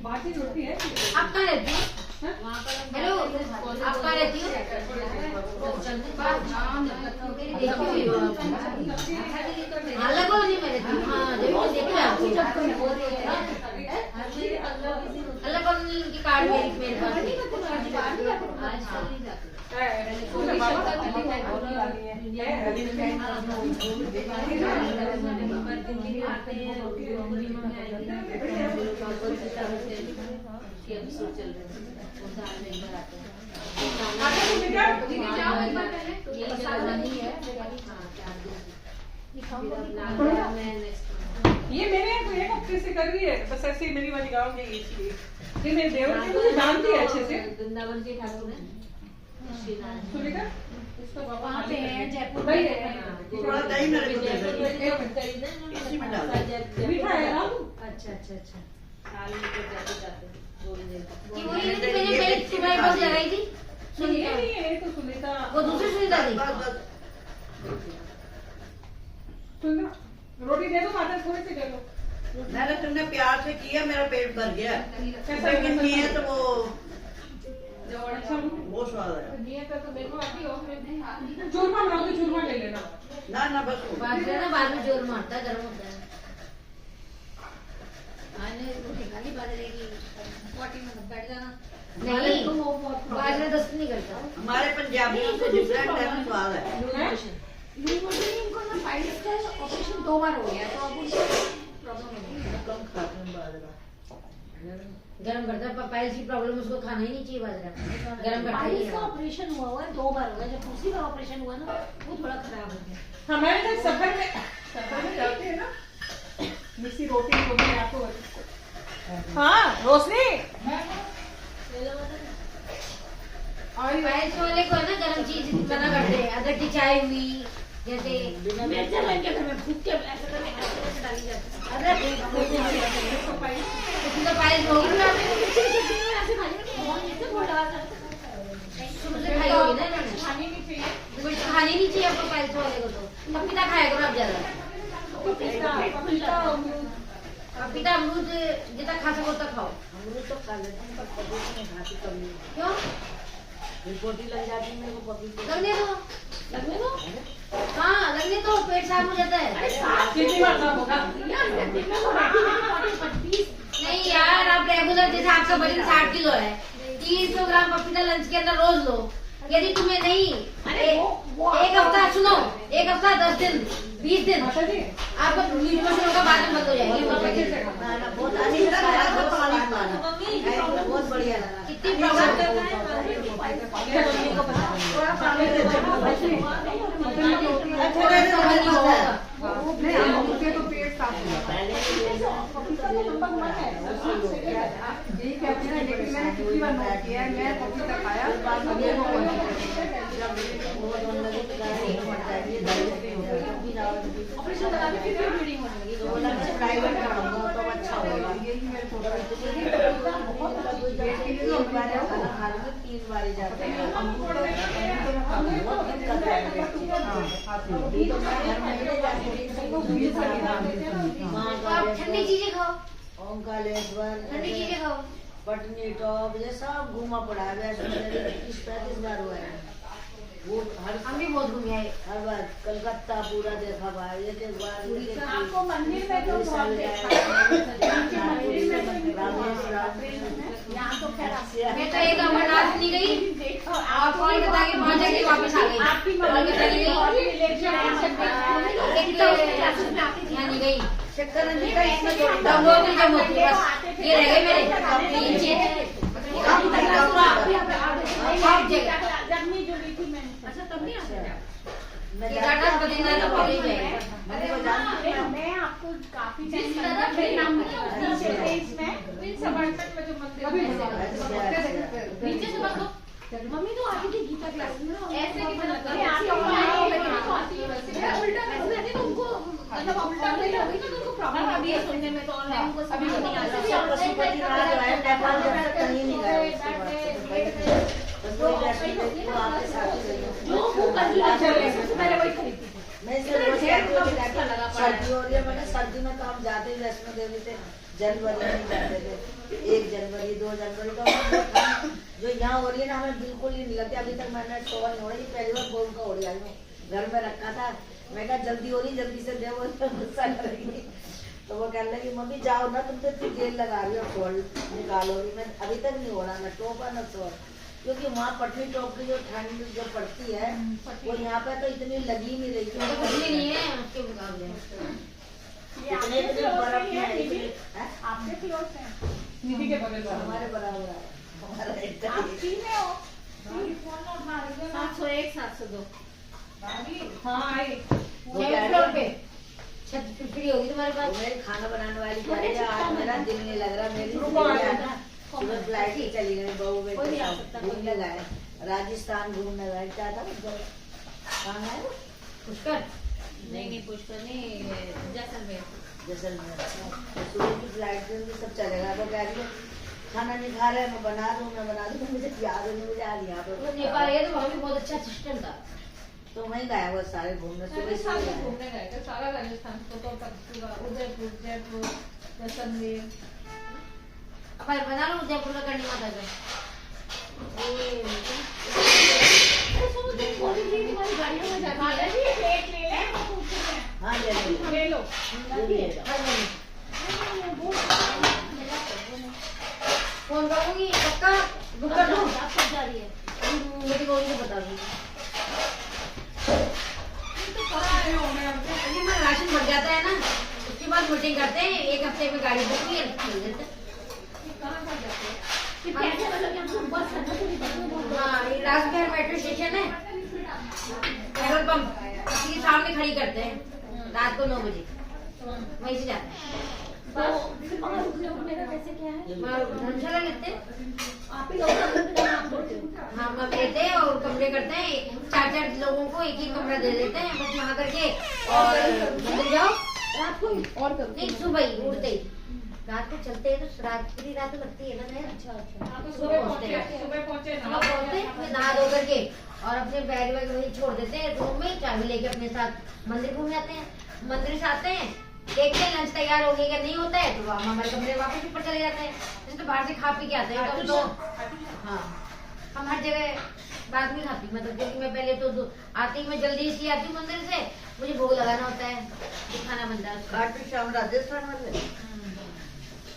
बाकी रोटी है आप कहाँ रहती हैं? हेलो, आप कहाँ रहती हो? अलग हो नहीं मेरे तो। हाँ देखो देखो आपको अलग कॉलोनी की कार्ड मेरे पास ये मैंने एक हफ्ते से कर रही है, बस ऐसे ही मेरी वाली गाँव में इसलिए ये मेरे देवर जी मुझे जानती है अच्छे से। वृंदावन के ठाकुर है सुनिका इसका बाबा वहाँ पे है जयपुर भाई में है। थोड़ा दही मेरे को दे दो। इसी में डाल दो। मीठा है ना? अच्छा अच्छा अच्छा साल में तो जाते जाते थोड़ी देर तक। ये वही नहीं थी, मैंने पहले तुम्हारे पास लगाई थी ये नहीं है तो सुनीता वो दूसरी सुनीता थी। सुनिता रोटी दे दो, माता थोड़ी सी दे दो। मैंने तुमने प्यार से किया, मेरा पेट भर गया। कैसा लेकिन लगा? किए तो अच्छा वो स्वाद है। चूरमा बनाओ तो चूरमा ले लेना। ना बस वो। बाजरा ना बाद में जोर मारता है, गर्म होता है। नहीं बाजरा दस्त नहीं करता। हमारे पंजाबियों से डिफरेंट है स्वाद है। इनको ना पाइल्स का ऑपरेशन 2 बार हो गया, तो अब उनको प्रॉब्लम है। कम खाते हैं बाजरा। गर्म करता है, पाइल्स की प्रॉब्लम उसको खाना ही नहीं चाहिए बाजरा, गर्म करता ही पाइल्स का है। ऑपरेशन हुआ है 2 बार हो गया। जब दूसरी बार ऑपरेशन हुआ ना वो थोड़ा खराब हो गया। हमारे साथ सफर में जाते हैं ना, मिस्सी रोटी जो भी आपको। हाँ रोशनी और पाइल्स वाले को है ना गर्म चीज मना करते हैं, अदरक की चाय हुई जैसे मिर्चा लग घर में भूख के ऐसे करके ऐसे डाली जाती है। अदरक उसमें तो पाइल्स होगी ना, ऐसे खाने में बहुत ऐसे बोल रहा था। शुरू से खाई होगी ना इन्होंने। खाने नहीं चाहिए। कुछ खानी नहीं चाहिए आपको पाइल्स वाले को, तो पपीता खाया करो आप ज्यादा। पपीता अमरूद जितना खा सको उतना खाओ। अमरूद तो खा लेते हैं, पर पपीता नहीं खाती कभी। क्यों? रिपोर्टी लग जाती है मेरे को पपीते। लगने दो हाँ लगने दो, पेट साफ हो जाता है। कितनी बार साफ होगा? नहीं यार, आप रेगुलर जैसे आपका वजन 60 किलो है, 300 ग्राम पपीता लंच के अंदर रोज लो। यदि तुम्हें नहीं एक हफ्ता सुनो, एक हफ्ता 10 दिन 20 दिन आपको लूज मोशन होगा, बाद में बंद हो जाएगी। बहुत अच्छी खाया था, पानी पाना बहुत बढ़िया लगा। कितनी प्रॉब्लम करना है उससे तो पेट साफ हो जाता है। यही कहते हैं, लेकिन मैंने कितनी बार नोट किया है, मैं पपीता खाया ऑपरेशन करा के फिर ब्लीडिंग होने लगी। प्राइवेट कराऊंगा तो अच्छा होगा। यही मेरे को 3 बार जाते हैं। आप ठंडी चीजें खाओ, ओंकालेश्वर, ठंडी चीजें खाओ। पटनी टॉप, ये सब घूमा पड़ा है। 30-35 बार हुआ है। वो हम भी बहुत घूमे आए। हर बार कलकत्ता पूरा देखा भाई, एक बार आपको मंदिर में तो बहुत यहाँ तो खैर मैं तो एक अमरनाथ नहीं गई और कॉल बता के 5 जगह वापस आ गई। आपकी कॉल बता के यहाँ नहीं गई। शक्करंजी का इसमें जोड़ तब वो भी जब होती है बस ये रह गए मेरे 3 चीज सब जगह। जर्नी जो ली थी मैंने। अच्छा तब नहीं आता। केदारनाथ बद्रीनाथ तो कॉलेज है। मैं आपको काफी जिस तरह के नाम पेज में इन समर्थन में जो मंदिर है नीचे से मत मम्मी तो आती थी गीता क्लास में ऐसे की मतलब उल्टा मैंने तो उनको मतलब उल्टा नहीं होगी तो उनको प्रॉब्लम अभी है सुनने में, तो ऑनलाइन को समझ नहीं आता। नेपाल कहीं नहीं गए। जो वो कर सबसे पहले वही खरीदती थी। मैं सर्दी हो रही है, मैंने सर्दी में तो हम जाते ही वैष्णो देवी से जनवरी में जाते थे, 1 जनवरी 2 जनवरी तो जो यहाँ हो रही है ना हमें बिल्कुल ही नहीं लगती। अभी तक मैंने शोर नहीं हो रही, पहली बार बोल का हो रही आई हूँ, घर में रखा था, मैं कहा जल्दी हो रही जल्दी से दे, वो गुस्सा करेगी। तो वो कहने लगी मम्मी जाओ ना, तुम तो इतनी देर लगा रही हो शोर निकालो रही। मैं अभी तक नहीं हो रहा, ना टोपा ना शोर, क्योंकि वहाँ पटनी टॉप की जो ठंड जो पड़ती है वो यहाँ पे तो इतनी लगी नहीं रही है, नहीं है उसके मुकाबले। इतने बर्फ में आपके फ्लोर से निधि के बगल में हमारे बराबर है हमारा एक आप सी में हो 701 702 हाँ आई फ्लोर पे छत फ्री होगी तुम्हारे पास। मेरी खाना बनाने वाली कह रही है आज मेरा दिल नहीं लग रहा, मेरी सुबह फ्लाइट से चली गई, बहू बेटे घूमने गए, राजस्थान घूमने गए, क्या था कहाँ गए पुष्कर नहीं पुष्कर नहीं जैसलमेर। जैसलमेर। सुबह की फ्लाइट से भी सब चलेगा, वो कह रही है खाना नहीं खा रहे, मैं बना दूँ मुझे याद नहीं, मुझे आज यहाँ वो पर नेपाल गए तो वहाँ भी बहुत अच्छा सिस्टम था। तो वहीं गए वो सारे घूमने, सुबह से राजस्थान में घूमने गए थे, सारा राजस्थान को तो पूरा उदयपुर जयपुर जैसलमेर। अब बना लो उदयपुर का करनी माता का। तुम्हारी गाड़ियों में जाती है प्लेट ले ले हाँ ले ले लो फोन करूंगी पक्का बुक कर दूँ। आप कब जा रही है? मेरी मम्मी को बता दूंगी। अरे मैं राशन बढ़ जाता है ना, उसके बाद मीटिंग करते हैं, 1 हफ्ते में गाड़ी बुक की मिल जाता है। फिर कैसे मतलब कि हमको बस करना तो नहीं पड़ता। हाँ ये राजबिहार मेट्रो स्टेशन है, पेट्रोल पंप इसके सामने खड़ी करते हैं रात को 9 बजे, वहीं से जाते हैं। तो फिर वहाँ रुकने उठने का कैसे क्या है? धर्मशाला लेते हैं। आप ही लोग आप करते हो? हाँ हम लेते हैं और कमरे करते हैं, 4-4 लोगों को एक कमरा दे देते हैं, बस वहाँ करके और मंदिर जाओ। रात को ही और कब? नहीं सुबह ही उठते ही, रात को चलते हैं तो पूरी रात लगती है ना। अच्छा सुबह पहुंचे सुबह पहुँचते फिर नहा धो करके और अपने बैग वैग वहीं छोड़ देते हैं रूम में, चाबी लेके अपने साथ मंदिर घूम जाते हैं। मंदिर से आते हैं, देखते हैं लंच तैयार हो गया, नहीं होता है तो हम हमारे कमरे वापस ऊपर चले जाते हैं। जैसे तो बाहर से खा पी के आते हैं तब तो हाँ हम हर जगह बाद में खाती, मतलब क्योंकि मैं पहले तो आती मैं जल्दी इसलिए आती हूँ मंदिर से, मुझे भोग लगाना होता है, खाना बनता है। घाट शाम राजस्थान वाले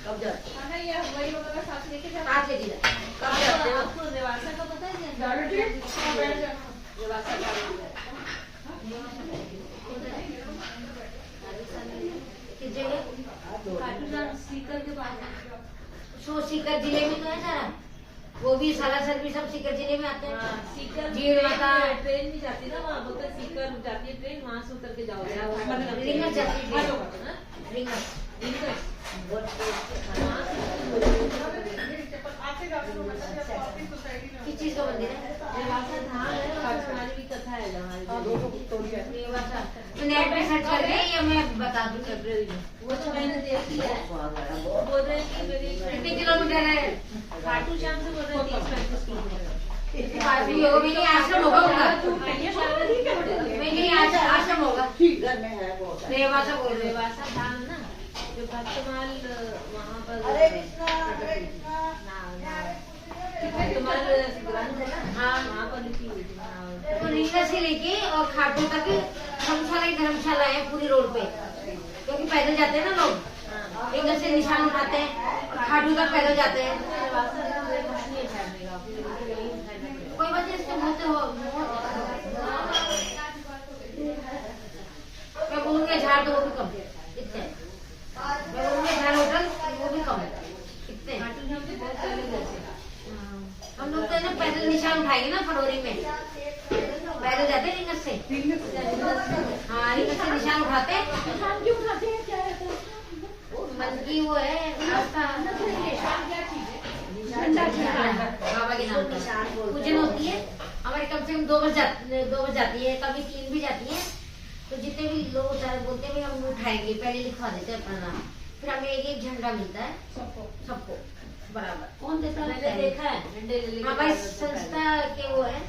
कब जाते खाना ये वही वगैरह साथ लेके जाते साथ लेके जाते हैं। कब जाते हो आपको रेवासा का पता है? रेवासा किस जगह? सीकर के पास। सीकर जिले में तो है सारा, वो भी सारा सर्विस सब सीकर जिले में आते हैं। सीकर जीर माता ट्रेन भी जाती है ना, वहाँ बोलते हैं सीकर जाती है ट्रेन, वहाँ से उतर के जाओ। रिंगर जाती है, रिंगर किस चीज का मंदिर है? रेवासा धाम है, हमारी भी कथा है हमारी। रेवासा तो नेट पे सर्च करके या मैं बता दूँ लाइब्रेरी में वो तो मैंने देखी है। बोल रहे हैं कि मेरी कितने किलोमीटर है? खाटू श्याम से बोल रहे हैं 30-35 किलोमीटर। काफी होगा, मेरी आश्रम होगा उनका, मेरी आश्रम होगा घर में है बहुत रेवासा बोल रहे रेवासा धाम ना, जो भक्तमाल वहाँ पर हरे कृष्णा भक्तमाल ग्रंथ है ना, हाँ वहाँ पर लिखी हुई थी। तो रिंगर से लेके और खाटू तक धर्मशाला ही धर्मशाला है पूरी रोड पे, क्योंकि पैदल जाते हैं ना लोग, रिंगर से निशान उठाते हैं और खाटू तक पैदल जाते हैं। कोई बात नहीं, इसके बोलते हो मैं बोलूँगी झाड़ तो वो भी कम इतने, मैं बोलूँगी झाड़ होटल वो भी कम इतने। हम लोग तो ना पैदल निशान उठाएंगे ना फरवरी में, पैदल जाते हैं रिंगर से। हाँ रिंगर से निशान उठाते हैं। निशान क्यों उठाते हैं? क्या है? मन की वो है आस्था, बाबा के नाम का पूजन होती है हमारी, कम से कम 2 बज जाती है, कभी 3 भी जाती है। तो जितने भी लोग बोलते हैं हम उठाएंगे, पहले लिखवा देते हैं अपना नाम, फिर हमें एक झंडा मिलता है सबको बराबर। कौन देता है? मैंने देखा है झंडे लेके। हमारी संस्था के वो है,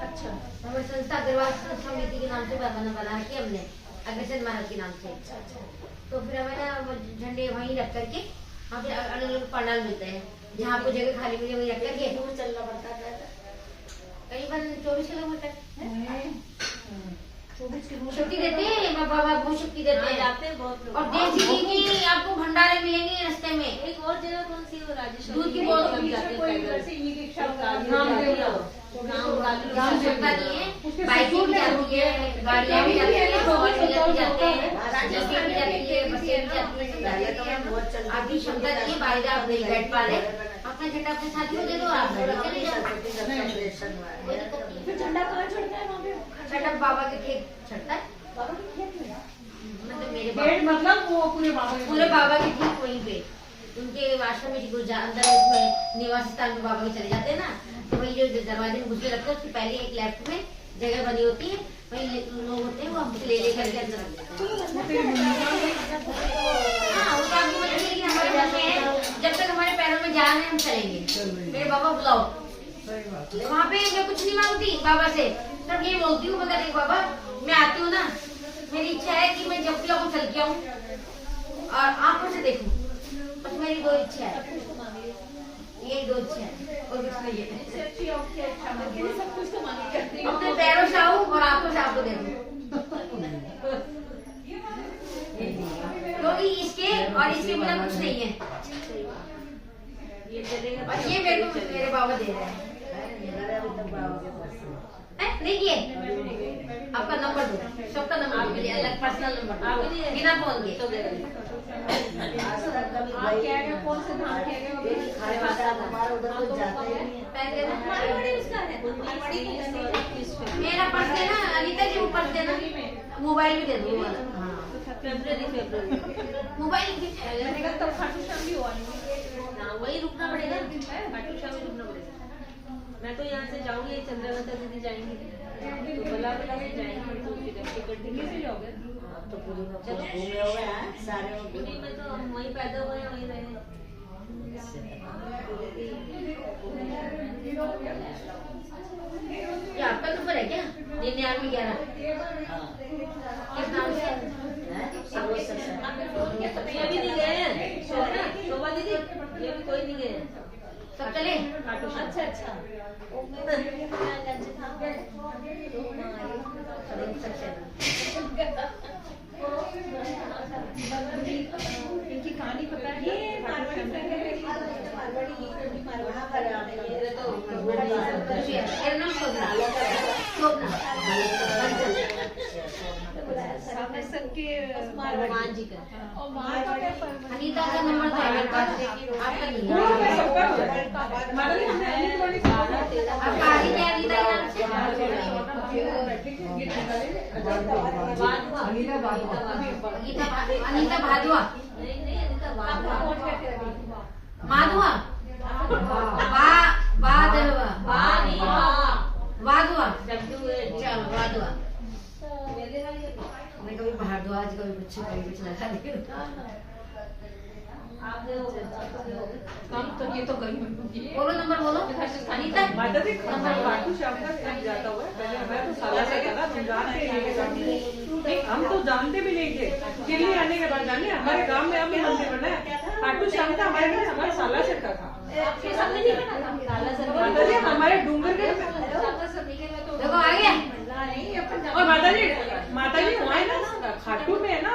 अच्छा हमारी संस्था अग्रवाल समिति के नाम से बना रखी है हमने, अग्रसेन महाराज के नाम से। तो फिर हमें ना वो झंडे वहीं रख करके वहाँ पे अलग अलग पंडाल मिलते हैं, जहाँ आपको जगह खाली मिले वहीं रख करके दूर चलना पड़ता है, करीबन 24 किलोमीटर। शक्ति देते हैं बाबा, बहुत शक्ति देते हैं। जाते हैं बहुत लोग। और देसी घी की आपको भंडारे मिलेंगे रास्ते में। एक और जगह कौन सी वो राजेश्वर दूध की बहुत जाते गाँव सकता नहीं है, बाइकें भी जाती है, गाड़ियाँ भी जाती है, फॉर व्हीलर भी जाते हैं, बसें भी जाती है, बसें भी जाती है। आपकी क्षमता नहीं है, बाइक आप नहीं बैठ पा रहे, अपना झंडा अपने साथी को दे दो, आप चले जाओ। फिर झंडा कहाँ चढ़ता है वहाँ पे? झंडा बाबा के खेत चढ़ता है, बाबा के खेत में? मतलब मेरे पेड़ मतलब वो पूरे बाबा के ठीक वहीं पे उनके आश्रम में अंदर निवास स्थान में बाबा के चले जाते हैं ना, तो वही जो दरवाजे में घुसने लगता है उसके पहले एक लेफ्ट में जगह बनी होती है, वही लोग होते हैं वो हमसे ले करके अंदर रख देते हैं। हाँ वो काफी मतलब है, लेकिन हमारे मन में है जब तक हमारे पैरों में जान है हम चलेंगे। मेरे बाबा बुलाओ, वहाँ पे मैं कुछ नहीं मांगती बाबा से, सब ये बोलती हूँ मगर एक बाबा मैं आती हूँ ना, मेरी इच्छा है कि मैं जब को चल के आऊँ और आंखों से देखूं, बस मेरी 2 इच्छा है, यही 2 इच्छा है और कुछ नहीं है। सब कुछ तो मांगे, अपने पैरों से आऊं और आंखों से आपको देखूं, क्योंकि इसके और इसके बिना कुछ नहीं है। और ये मेरे को मेरे बाबा दे रहे हैं। नहीं किए, आपका नंबर दो, सबका नंबर दो, अलग पर्सनल नंबर बिना फोन के। कौन से धाम किया मेरा पर्स देना, अनिता जी वो पर्स देना, मोबाइल भी दे दो। मोबाइल तब खाटू श्याम भी हुआ वही रुकना पड़ेगा, खाटू श्याम भी रुकना पड़ेगा। मैं तो यहाँ से जाऊंगी, चंद्रवता दीदी जाएंगी तो बला से जाएंगे, तो टिकट से जाओगे तो पूरी घूमे हुए हैं सारे। नहीं मैं तो वहीं पैदा हुए हैं, वहीं रहे। क्या आपका नंबर है क्या? 9911 किस नाम से? ये भी नहीं गए हैं शोभा दीदी, ये भी कोई नहीं गए हैं, सब चले। अच्छा इनकी कहानी पता है? मेरा नाम शोभना हनुमान जी का। अनीता का नंबर था मेरे पास, आपका नहीं है। आपका अनीता के नाम से अनीता भादुआ, नहीं अनिता माधुआ, वाधुआ, चलो वाधुआ। मैं कभी भारद्वाज, कभी कुछ लगा दी। तो ये तो गई बोलो नंबर बोलो। अनीता नंबर खाटू श्याम का जाता हुआ है। पहले मैं तो साला से करा, तुम जानते नहीं, हम तो जानते भी नहीं थे। दिल्ली आने के बाद जाने हमारे गांव में अब मंदिर बना है खाटू श्याम का, हमारे घर हमारे साला से का था। हमारे डूंगर के देखो आ गया। और माता जी वहाँ है ना खाटू में है ना,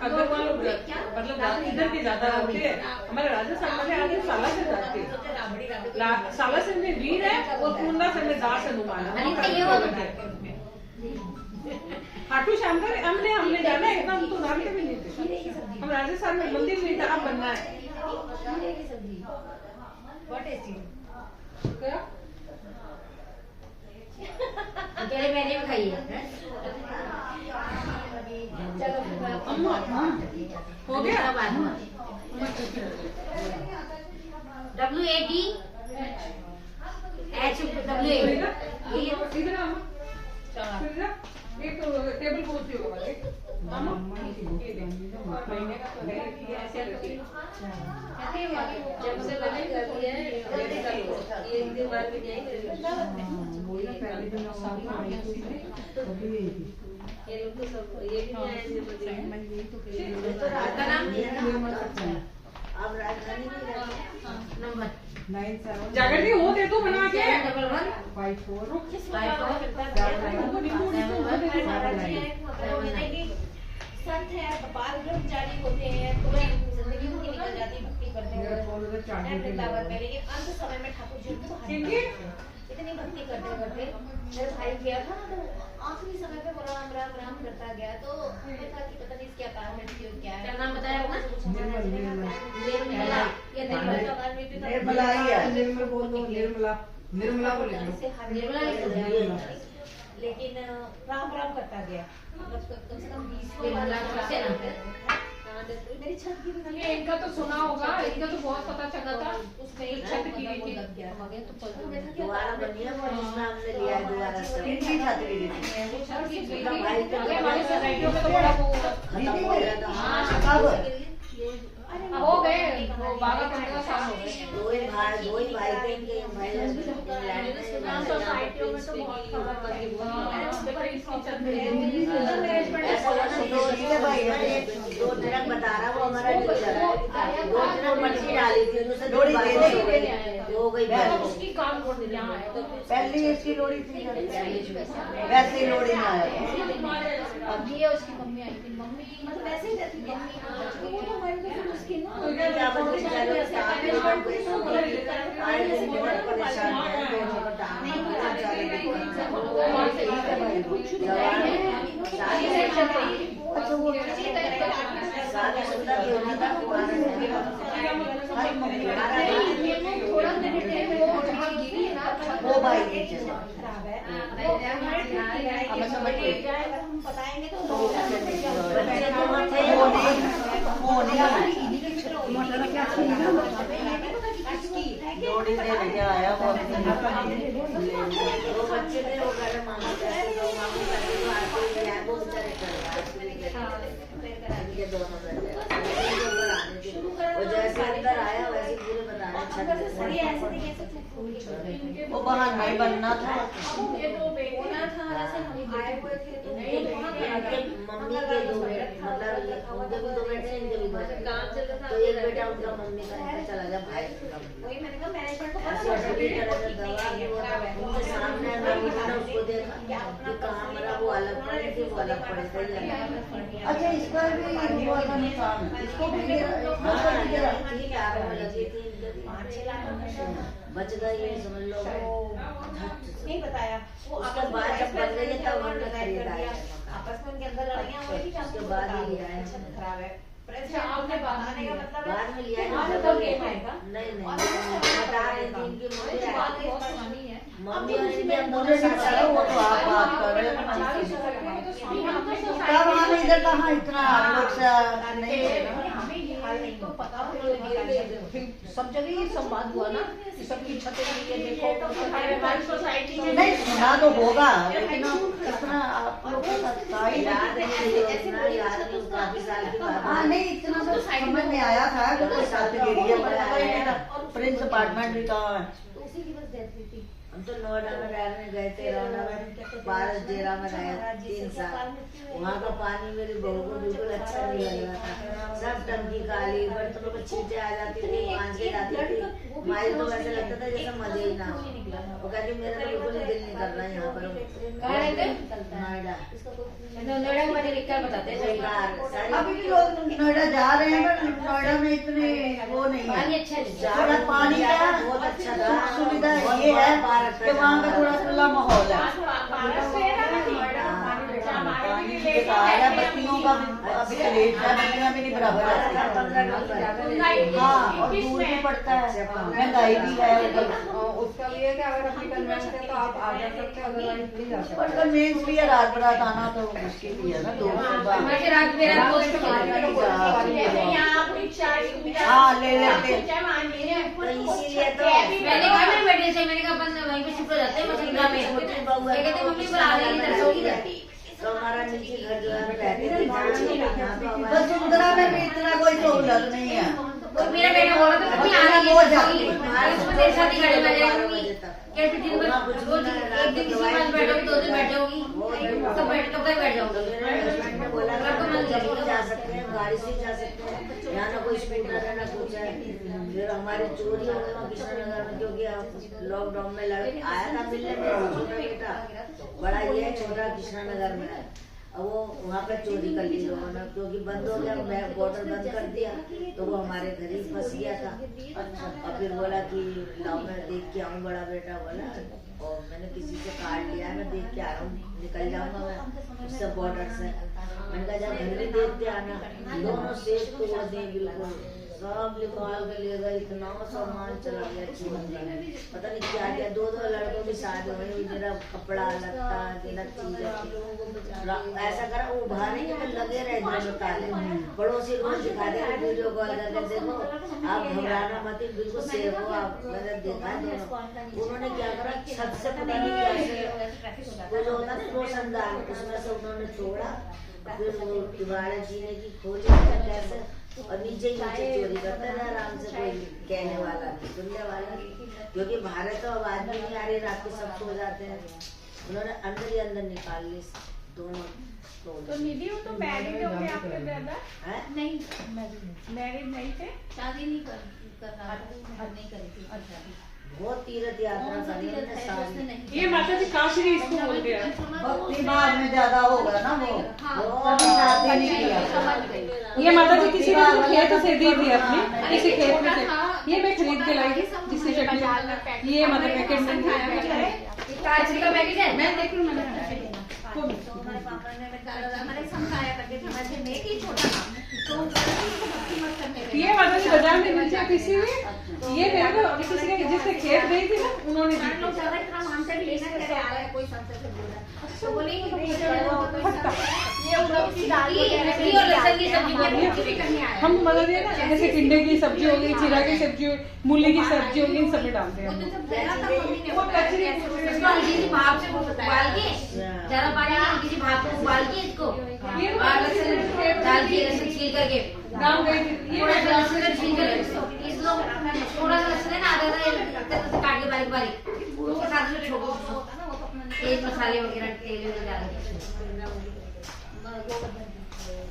अगर मतलब इधर के ज्यादा होते हैं, हमारे राजस्थान वाले आगे साला से जाते हैं। साला से में वीर है और पूर्णा से में दास हनुमान खाटू श्याम का हमने जाना है, इतना हम तो जानते भी नहीं थे। हम राजस्थान में मंदिर नहीं था, अब बनना है। अकेले मैंने भी खाई है। हो गया WAT एक टेबल कुर्सी होगा जब से लगे करती है एक दिन बाद भी नहीं ये लोग तो सब ये भी नहीं आए अब राजधानी में रहते नंबर 97 जागृति वो दे तू बना के 54 संत है, कपाल ग्रंथ जारी होते हैं, पूरी जिंदगी उनकी निकल जाती है भक्ति करते मेरा हुए फोन उधर चार्ज पे वृंदावन में। लेकिन अंत समय में ठाकुर जी उनको बाहर निकालते हैं। इतनी भक्ति करते करते मेरा भाई गया था ना, तो आखिरी समय पे वो राम राम राम करता गया। तो मुझे था कि पता नहीं इसका कारण क्या है। क्या नाम बताया अपना? निर्मला, ये निर्मला का कारण भी था। निर्मला ही है। निर्मल बोल दो, निर्मला को ले लो। इससे हर निर्मला लेकिन राम राम करता गया, मतलब कम से कम 20 मेरी छत गिरी थी। ये इनका तो सुना होगा, इनका तो बहुत पता चला था। उसमें एक एक छत छत गिरी थी। लग गया। दोबारा बनी है और इसमें हमने लिया है दोबारा से। इनकी छत गिरी थी। वो छत गिर गई उसका थी। भाई तो अरे हमारी सोसाइटियों में तो बड़ा वो खत्म हो गया था। हाँ, कब? हो गए, वो 12-15 साल हो गए। दो ही भाई थे इनके भाई सोसाइटियों में तो बहुत खबर लगी। ऐसा लगा दो इसके भाई है, दो तिरक बता रहा वो हमारा डीलर है। दो तिरक मछली डाली थी उससे लोड़ी दे हो गई उसकी काम कर दिया है तो पहली इसकी लोड़ी थी वैसे ही लोड़ी में आया। अब ये उसकी मम्मी आई थी। मम्मी मतलब वैसे ही रहती थी। वो तो हमारे को फिर उसकी ना क्या बदली चलो साथ में बन गई तो आए थे बहुत परेशान है दोनों को टांग अच्छा वो साथ सुंदर भी होना था थोड़ा वो भाई नीचे हम बताएंगे तो बच्चे तो वहाँ थे होने लोड़ी ले लेके आया वो दो बच्चे थे वो कह रहे मामा कैसे दो मामा कैसे दो आते ही आए वो बेचारे ये दोनों बैठे वो जैसे अंदर आया वैसे पूरे बता रहे छत वो बाहर नहीं बनना था मम्मी के दो मतलब उनके भी दो बेटे इनके भी दो बेटे तो एक बेटा उनका मम्मी का चला गया भाई वही मैंने कहा मैनेजमेंट को ऐसे ऐसे दवा भी वो उनके सामने मैंने उसको देखा कि कहाँ मरा वो अलग पड़े थे वो अलग पड़े थे। अच्छा इसका भी हुआ था नुकसान इसको भी गिरा ठीक है बच गई ये समझ लो नहीं बताया। वो उसके बाद जब बन गई है तब हमने कर खरीदा दिया। है आपस में उनके अंदर लड़ाइयाँ हुई थी। उसके बाद ही लिया है छत खराब है। अच्छा, आपने बाद में आने का मतलब बाद में लिया है बाद में ना तो गेम आएगा। नहीं बता रहे थे इनकी तो बात बहुत पुरानी है। मम्मी और इनके अंदर चला वो तो आप बात कर रहे हो तब हम इधर कहाँ इतना लोग से नहीं हमें ये हाल नहीं तो पता सब जगह ये संवाद हुआ ना कि सबकी छतें ये देखो हमारी सोसाइटी में नहीं सुना तो होगा लेकिन इतना आप लोग को सच्चाई याद नहीं काफी साल के बाद हाँ नहीं इतना तो समझ में आया था कि कोई साथ एरिया पर प्रिंस अपार्टमेंट भी कहाँ है उसी की बस डेथ हुई थी। हम तो नोएडा में रहने गए थे रौना में बारह डेरा में रहे 3 साल वहाँ का पानी मेरी बहू को बिल्कुल अच्छा नहीं लग रहा था। सब टंकी काली बर्तनों में छींटे आ जाती थी आंखें जाती थी माई तो ऐसे लगता था जैसे मजे ही ना हो। वो कहती मेरा तो बिल्कुल दिल नहीं कर रहा यहाँ पर नोएडा नोएडा में मैंने लिखकर बताते हैं। अभी भी लोग नोएडा जा रहे हैं पर नोएडा में इतने वो नहीं पानी है अच्छा नहीं। थोड़ा पानी का बहुत अच्छा था सुविधा ये है कि वहाँ का थोड़ा खुला माहौल है बत्तियों का अभी रेट है बत्तियाँ भी नहीं बराबर हाँ और दूर भी पड़ता है महंगाई भी है उसका ये है कि अगर अपनी कन्वेंस है तो आप आ जा सकते हैं अदरवाइज नहीं जा सकते। पर कन्वेंस भी है रात बरात आना तो मुश्किल ही है ना दो वैसे रात मेरा दोस्त हाँ ले लेते तो इसीलिए तो मैंने कहा मेरे बेटे से, मैंने कहा अपन वहीं पे शिफ्ट हो जाते हैं मछलिया में। ये कहते मम्मी पर आ गई इधर सो इधर। तो हमारा नीचे घर जो है रहते थे वसुंधरा में भी इतना कोई सहूलत नहीं है मेरा बेटा बोल रहा था मम्मी आ रही है। वो आ जाती है। भारत में देर शादी गाड़ी में जाएगी कैसे दिन भर रोज एक दिन किसी के पास बैठोगी 2 दिन बैठ जाओगी कब तक बैठ जाओगी। हस्बैंड ने बोला जब जा सकते हैं गाड़ी से जा सकते हैं, यहाँ ना कोई स्कूटर है ना कुछ है। फिर हमारी चोरी हो गई वहाँ कृष्णनगर में, क्योंकि लॉकडाउन में आया था मिलने में छोटा बेटा, बड़ा ये है छोटा कृष्णनगर में है। अब वो वहाँ पे चोरी कर ली लोगों ने, क्योंकि बंद हो गया, मैं बॉर्डर बंद कर दिया तो वो हमारे घर ही फंस गया था। और फिर बोला कि लाओ मैं देख के आऊँ, बड़ा बेटा बोला, और मैंने किसी से कार्ड लिया, मैं देख के आ रहा हूँ, निकल जाऊंगा मैं उससे बॉर्डर से। मैंने कहा जब घर भी देख के आना, दोनों सेफ तो वो दे बिल्कुल सब निकाल के ले गए, इतना सामान चला गया चीज, पता नहीं क्या क्या। 2 लड़कों की शादी हुई, मेरा कपड़ा लत्ता मेरा चीज ऐसा करा, वो बाहर नहीं तो लगे रहे घर में ताले। पड़ोसी रोज दिखा दे वीडियो कॉल करके, देखो आप घबराना मत, बिल्कुल सेफ हो आप। मैंने देखा दोनों, उन्होंने क्या करा छत से पता नहीं कैसे वो जो होता है रोशनदान, उसमें से उन्होंने तोड़ा, फिर वो दीवारें जीने की खोली कैसे, और नीचे चोरी करते रहे आराम से, कोई कहने वाला नहीं सुनने वाला नहीं, क्योंकि भारत तो आवाज भी नहीं आ रही, रात को सब सो जाते हैं। उन्होंने अंदर ही अंदर निकाल ली दोनों। तो निधि वो तो मैरिड हो गए आपके ब्रदर? नहीं मैरिड नहीं थे, शादी नहीं करी थी। अच्छा बहुत तीर्थ यात्रा करी। ये माता जी काशरी इसको बोलते हैं। भक्ति भाव में ज्यादा होगा ना वो, कभी शादी नहीं किया। ये माता जी किसी ने खेत से दी थी अपनी, किसी खेत में से ये मैं खरीद के लाई थी, जिससे चटनी ये मतलब पैकेट में काजरी का पैकेट है, मैं देख लूँ मैंने हमारे पापा ने हमारे समझाया करते थे, मैं मैं ही छोटा था तो भक्ति मत करने। ये माता जी बाजार में नीचे किसी ने ये मेरे को अभी किसी ने जिससे खेत गई थी ना उन्होंने दी थी। लोग ज्यादा इतना मानते भी लेना करे आया कोई संत से बोला तो बोले कि ये उड़द की दाल और लहसुन की सब्जी करने आया। हम मतलब ये ना जैसे टिंडे की सब्जी हो गई, जीरा की सब्जी हो, मूली की सब्जी हो गई, इन सब में डालते हैं। इसको हल्की सी भाप से उबाल के ज्यादा पानी में हल्की सी भाप को उबाल के इसको और लहसुन डाल के लहसुन छील करके गाँव गई थी थोड़ा सा लहसुन छील करके इसको थोड़ा सा लहसुन है ना आधा काट के बारीक बारीक उसके साथ में छोड़ो तेज मसाले वगैरह तेल वगैरह डाल के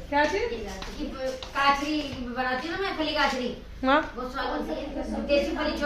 क्या चीज काचरी बनाती हूँ ना मैं, फली काचरी हाँ बहुत स्वाद होती है, देसी फली